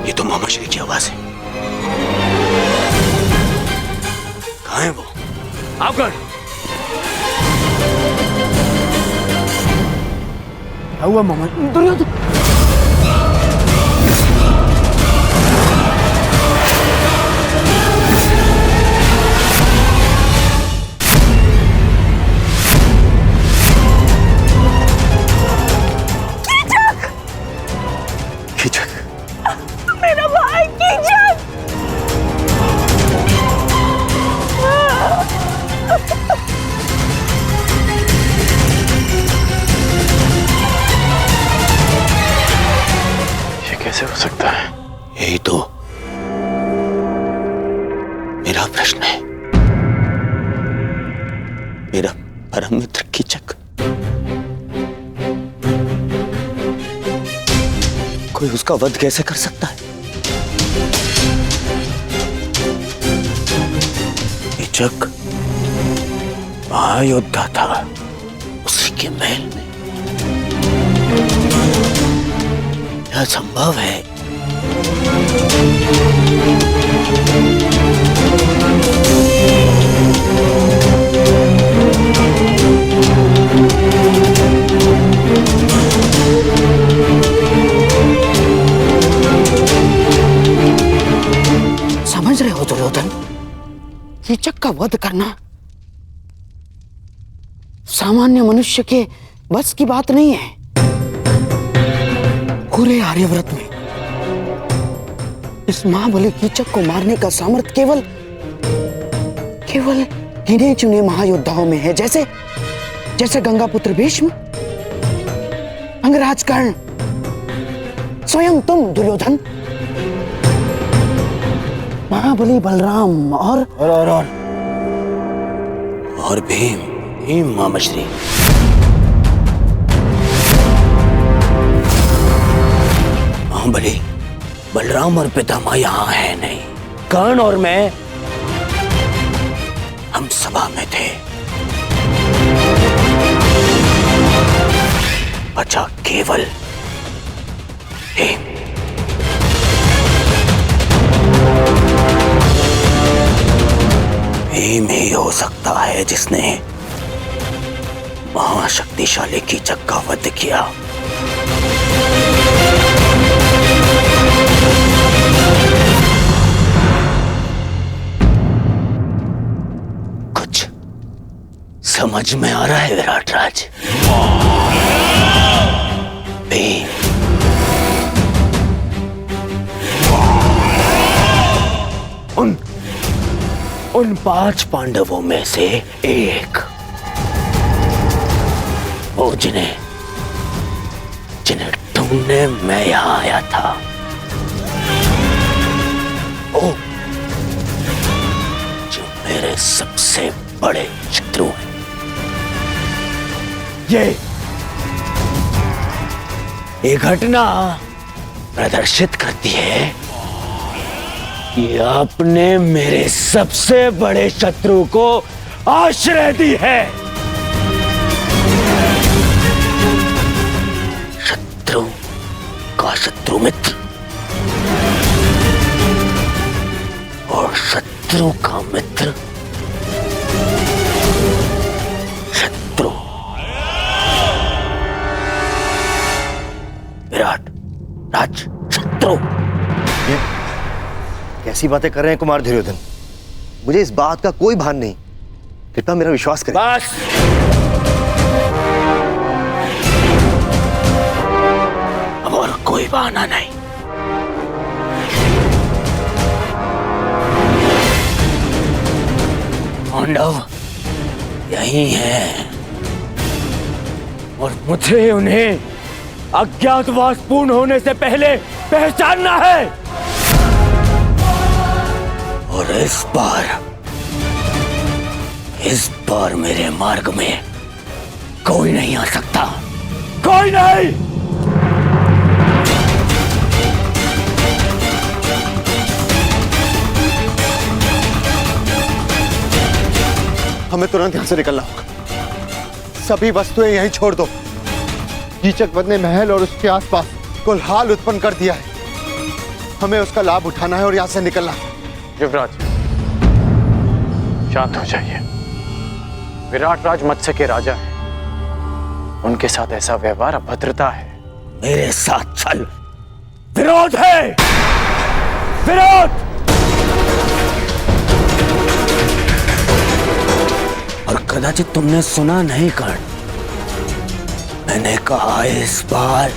S7: ये तो मामा श्री की आवाज है। कहाँ है वो?
S16: आपगढ़
S5: क्या हुआ मामा? दुर्योधन
S3: मेरा भाई कीचक।
S6: ये कैसे हो सकता है?
S7: यही तो मेरा प्रश्न है। मेरा परम मित्र कीचक कोई उसका वध कैसे कर सकता है? कीचक महायोद्धा था, उसी के महल में यह संभव है।
S5: समझ रहे हो दुर्योधन, कीचक का वध करना सामान्य मनुष्य के बस की बात नहीं है। पूरे आर्यव्रत में इस महाबली कीचक को मारने का सामर्थ्य केवल गिने चुने महायोद्धाओं में है, जैसे गंगापुत्र भीष्म, अंगराज कर्ण, स्वयं तुम दुर्योधन, महाबली बलराम
S7: और भीम मामाश्री। महाबली बलराम और पितामह यहाँ है नहीं। कर्ण और मैं हम सभा में थे। बचा केवल भीम। भीम ही हो सकता है जिसने महाशक्तिशाली कीचक का वध किया। कुछ समझ में आ रहा है विराट राज? भीम उन 5 पांडवों में से एक, वो जिन्हें ढूंढने मैं यहां आया था। ओ, जो मेरे सबसे बड़े शत्रु हैं। ये घटना प्रदर्शित करती है कि आपने मेरे सबसे बड़े शत्रु को आश्रय दी है। शत्रु का शत्रु मित्र और शत्रु का मित्र शत्रु। विराट राज शत्रु।
S18: कैसी बातें कर रहे हैं कुमार दुर्योधन? मुझे इस बात का कोई भान नहीं। कृपया मेरा विश्वास करें।
S7: बस अब और कोई बहाना नहीं। पांडव यही है और मुझे उन्हें अज्ञातवास पूर्ण होने से पहले पहचानना है। और इस बार मेरे मार्ग में कोई नहीं आ सकता। कोई नहीं।
S18: हमें तुरंत यहां से निकलना होगा। सभी वस्तुएं यहीं छोड़ दो। कीचक वध ने महल और उसके आसपास कोलाहल उत्पन्न कर दिया है। हमें उसका लाभ उठाना है और यहां से निकलना है।
S12: युवराज, शांत हो जाइए। विराट राज मत्स्य के राजा हैं। उनके साथ ऐसा व्यवहार अभद्रता है।
S7: मेरे साथ चल। विरोध है, विरोध। और कदाचित तुमने सुना नहीं कर्ण, मैंने कहा इस बार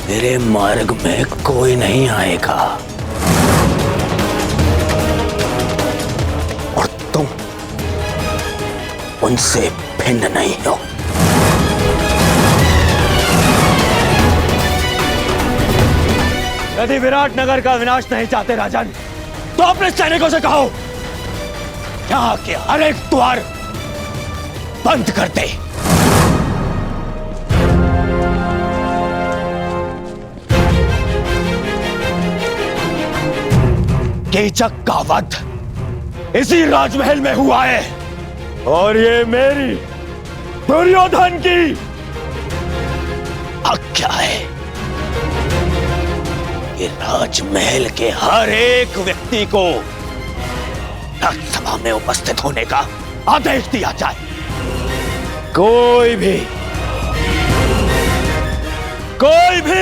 S7: मेरे मार्ग में कोई नहीं आएगा। और तुम उनसे भिन्न नहीं हो।
S16: यदि विराट नगर का विनाश नहीं चाहते राजन, तो अपने सैनिकों से कहो
S7: यहाँ के हर एक द्वार बंद कर दे। कीचक का वध इसी राजमहल में हुआ है और ये मेरी दुर्योधन की आज्ञा है कि राजमहल के हर एक व्यक्ति को राज्यसभा में उपस्थित होने का आदेश दिया जाए। कोई भी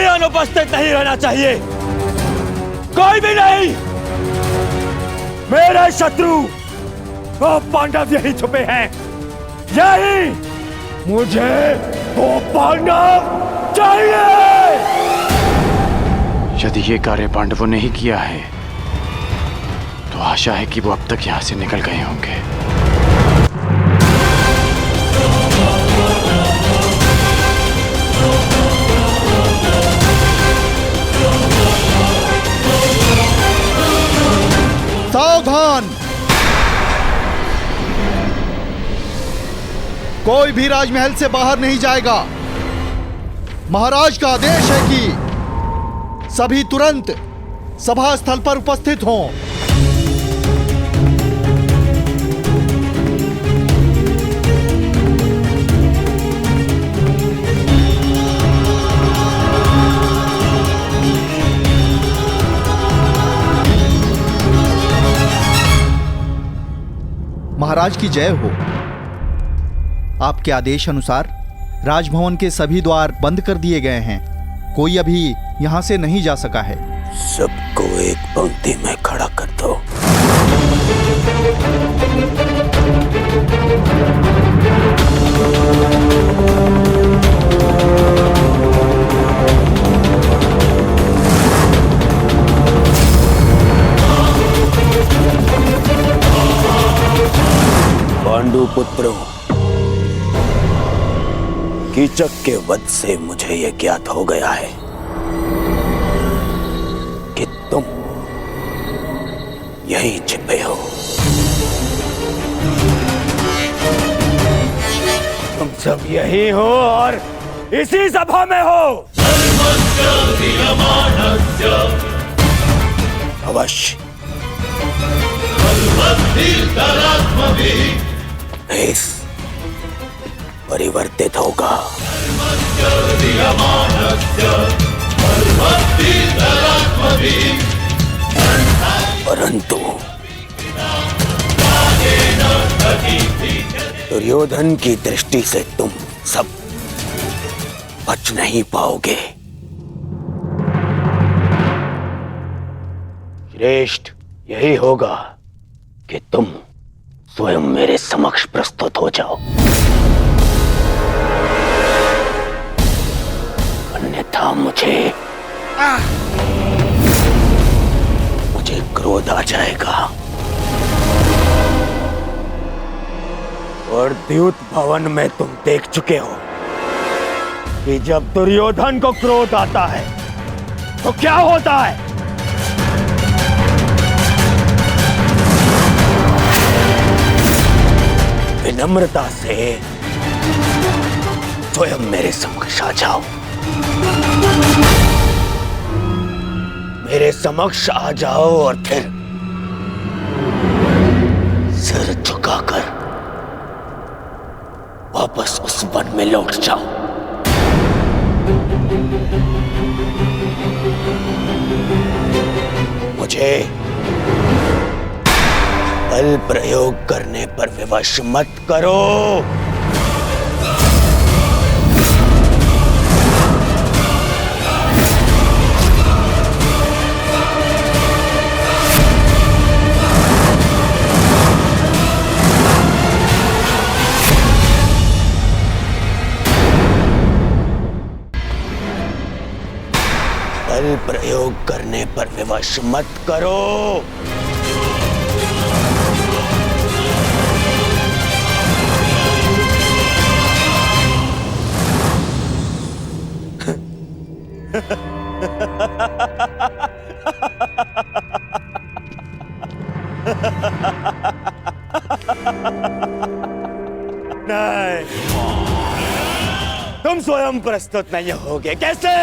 S7: अनुपस्थित नहीं रहना चाहिए। कोई भी नहीं। मेरे शत्रु वो पांडव यही छुपे हैं। यही मुझे वो पांडव चाहिए।
S8: यदि ये कार्य पांडवों ने ही किया है तो आशा है कि वो अब तक यहां से निकल गए होंगे।
S4: सावधान! कोई भी राजमहल से बाहर नहीं जाएगा। महाराज का आदेश है कि सभी तुरंत सभा स्थल पर उपस्थित हों। महाराज की जय हो। आपके आदेश अनुसार राजभवन के सभी द्वार बंद कर दिए गए हैं। कोई अभी यहाँ से नहीं जा सका है।
S7: सबको एक पंक्ति में खड़ा कर दो। पांडु पुत्रों, कीचक के वध से मुझे यह ज्ञात हो गया है कि तुम यहीं छिपे हो। तुम सब यही हो और इसी सभा में हो। अवश्य भेष परिवर्तित होगा, परंतु दुर्योधन की दृष्टि से तुम सब बच नहीं पाओगे। श्रेष्ठ यही होगा कि तुम स्वयं मेरे समक्ष प्रस्तुत हो जाओ, अन्यथा मुझे क्रोध आ जाएगा। और द्यूत भवन में तुम देख चुके हो कि जब दुर्योधन को क्रोध आता है तो क्या होता है। विनम्रता से स्वयं मेरे समक्ष आ जाओ, मेरे समक्ष आ जाओ और फिर सिर झुकाकर वापस उस वन में लौट जाओ। मुझे बल प्रयोग करने पर विवश मत करो। बल प्रयोग करने पर विवश मत करो। नहीं, तुम स्वयं प्रस्तुत नहीं होगे। कैसे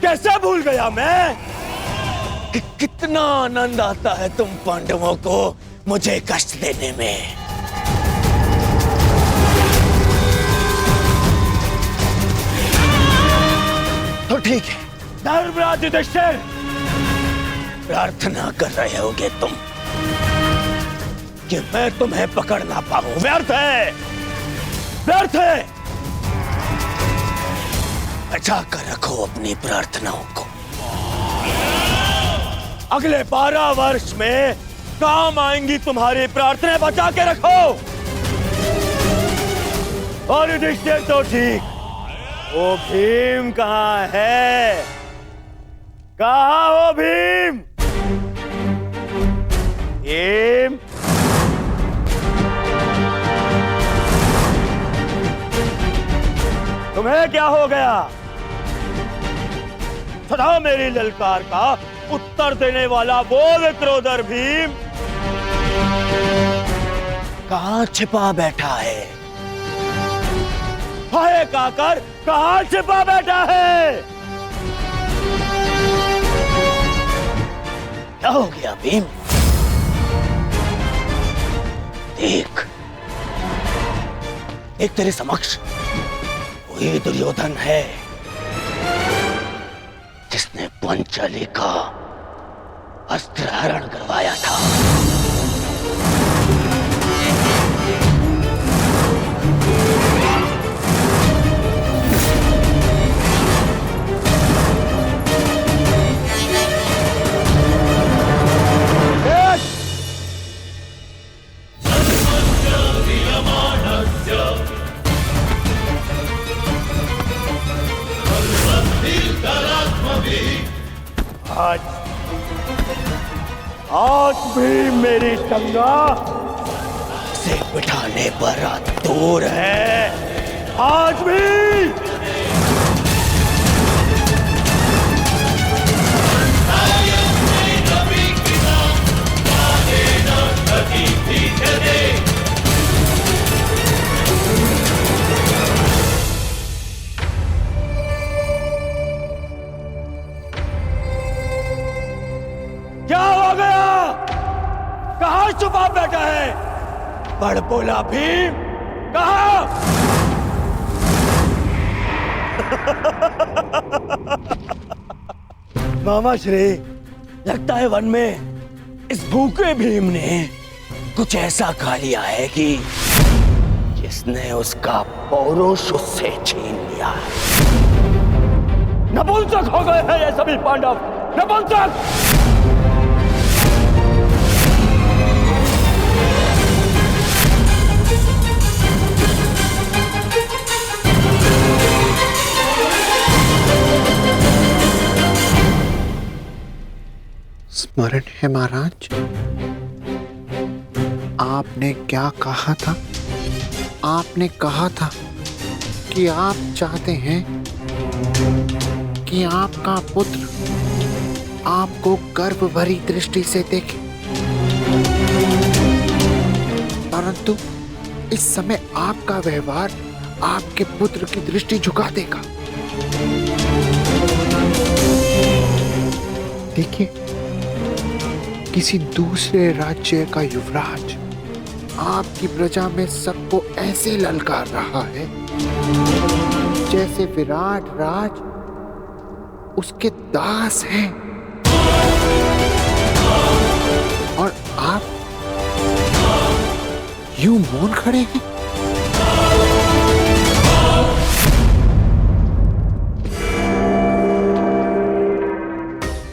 S7: कैसे भूल गया मैं कि कितना आनंद आता है तुम पांडवों को मुझे कष्ट देने में। तो ठीक है, धर्मराज युधिष्ठिर, प्रार्थना कर रहे होगे तुम कि मैं तुम्हें पकड़ ना पाऊं। व्यर्थ है, व्यर्थ है। बचा कर रखो अपनी प्रार्थनाओं को। अगले 12 वर्ष में काम आएंगी तुम्हारी प्रार्थनाएं, बचा के रखो। और युधिष्ठिर तो ठीक, वो भीम कहाँ है? कहाँ हो भीम? भीम, तुम्हें क्या हो गया? सदा मेरी ललकार का उत्तर देने वाला वो विक्रोधर भीम कहाँ छिपा बैठा है? हाय काकर, कहाँ छिपा बैठा है? क्या हो गया भीम? देख, एक तेरे समक्ष वही दुर्योधन है जिसने पांचाली का अस्त्र हरण करवाया था।
S16: आज भी मेरी टंगा से बिठाने पर दूर है, आज भी। क्या हो गया? कहां छुपा बैठा है बड़बोला भीम? कहां? मामा श्री, लगता है वन में इस भूखे भीम ने कुछ ऐसा खा लिया है कि जिसने उसका पौरुष उससे छीन लिया। नपुंसक हो गए हैं ये सभी पांडव, नपुंसक।
S9: स्मरण है महाराज, आपने क्या कहा था? आपने कहा था कि आप चाहते हैं कि आपका पुत्र आपको गर्व भरी दृष्टि से देखे, परंतु इस समय आपका व्यवहार आपके पुत्र की दृष्टि झुका देगा। देखिए, किसी दूसरे राज्य का युवराज आपकी प्रजा में सबको ऐसे ललकार रहा है जैसे विराट राज उसके दास हैं, और आप यूं मौन खड़े हैं।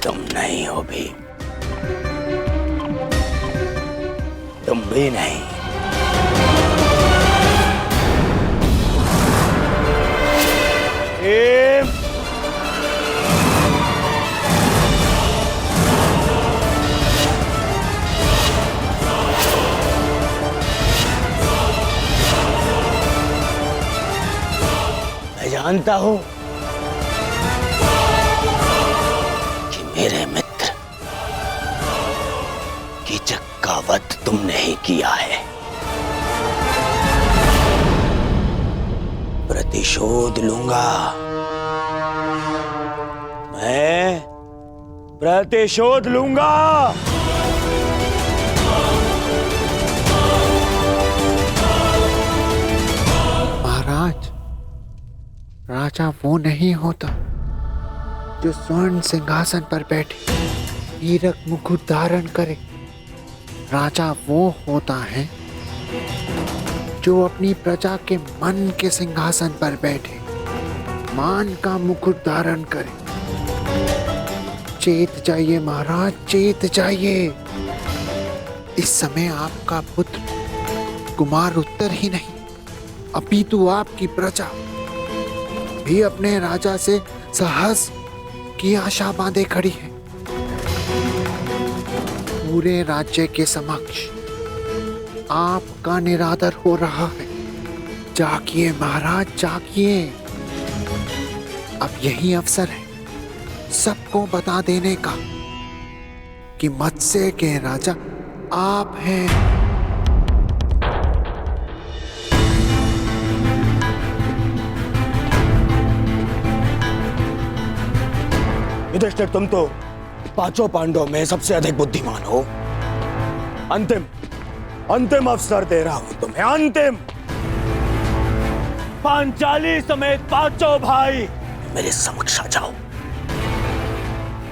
S16: तुम नहीं हो भी, तुम भी नहीं। मैं जानता हूं कि मेरे मित्र कीचक का वध तुमने ही किया है। प्रतिशोध लूंगा, मैं प्रतिशोध लूंगा।
S9: महाराज, राजा वो नहीं होता जो स्वर्ण सिंहासन पर बैठे हीरक मुकुट धारण करे। राजा वो होता है जो अपनी प्रजा के मन के सिंहासन पर बैठे मान का मुकुट धारण करे। चेत जाइए महाराज, चेत जाइए। इस समय आपका पुत्र कुमार उत्तर ही नहीं, अपितु आपकी प्रजा भी अपने राजा से साहस की आशा बांधे खड़ी है। पूरे राज्य के समक्ष आपका निरादर हो रहा है। जागिए महाराज, जागिए। अब यही अवसर है सबको बता देने का कि मत्स्य के राजा आप हैं।
S16: युधिष्ठिर, तुम तो पांचों पांडवों में सबसे अधिक बुद्धिमान हो। अंतिम अवसर दे रहा हूं तुम्हें, अंतिम। पांचाली समेत पांचों भाई मेरे समक्ष आ जाओ,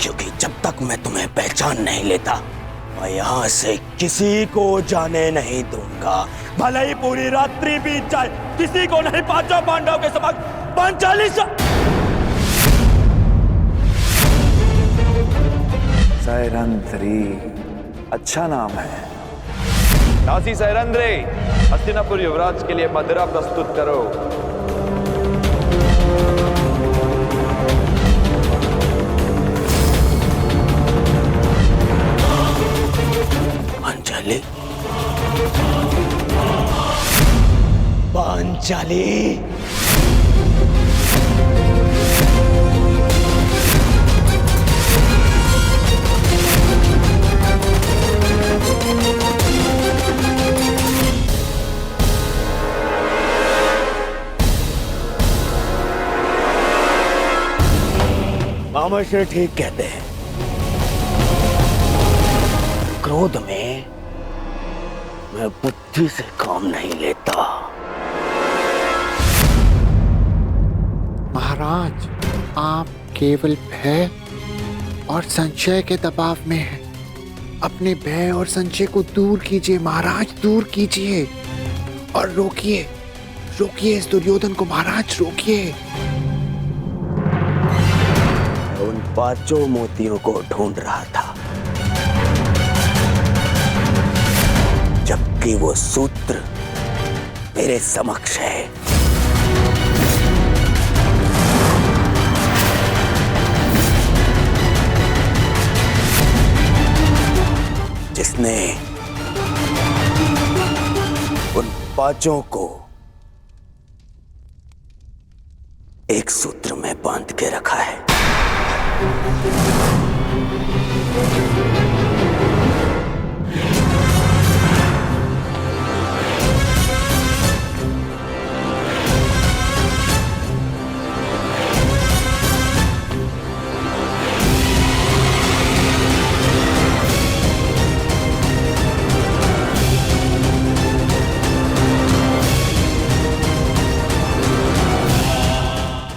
S16: क्योंकि जब तक मैं तुम्हें पहचान नहीं लेता मैं यहां से किसी को जाने नहीं दूंगा। भले ही पूरी रात्रि बीत जाए, किसी को नहीं। पांचों पांडवों के समक्ष पांचाली
S1: सैरंध्री, अच्छा नाम है।
S19: दासी सैरंध्री, हस्तिनापुर युवराज के लिए मदिरा प्रस्तुत करो।
S16: पांचाली। मामाश्री ठीक कहते हैं, क्रोध में मैं बुद्धि से काम नहीं लेता।
S9: महाराज, आप केवल भय और संशय के दबाव में हैं। अपने भय और संशय को दूर कीजिए महाराज, दूर कीजिए और रोकिए, रोकिए इस दुर्योधन को महाराज, रोकिए।
S16: उन 5 मोतियों को ढूंढ रहा था, जबकि वो सूत्र मेरे समक्ष है। जिसने उन 5 को एक सूत्र में बांध के रखा है।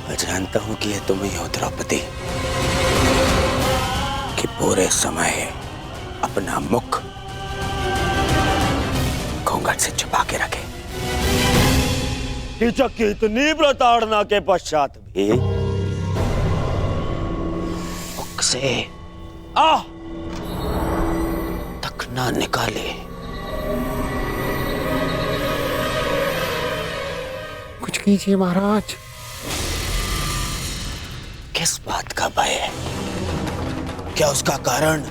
S16: मैं जानता हूं कि ये तुम ही हो द्रौपदी, कि पूरे समय अपना मुख घूंघट से छुपा के रखे। कीचक की इतनी प्रताड़ना के पश्चात भी मुख से आह तक ना निकाले।
S9: कुछ कीजिए महाराज।
S16: किस बात का भय है? क्या उसका कारण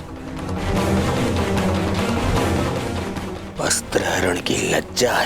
S16: वस्त्रहरण की लज्जा है?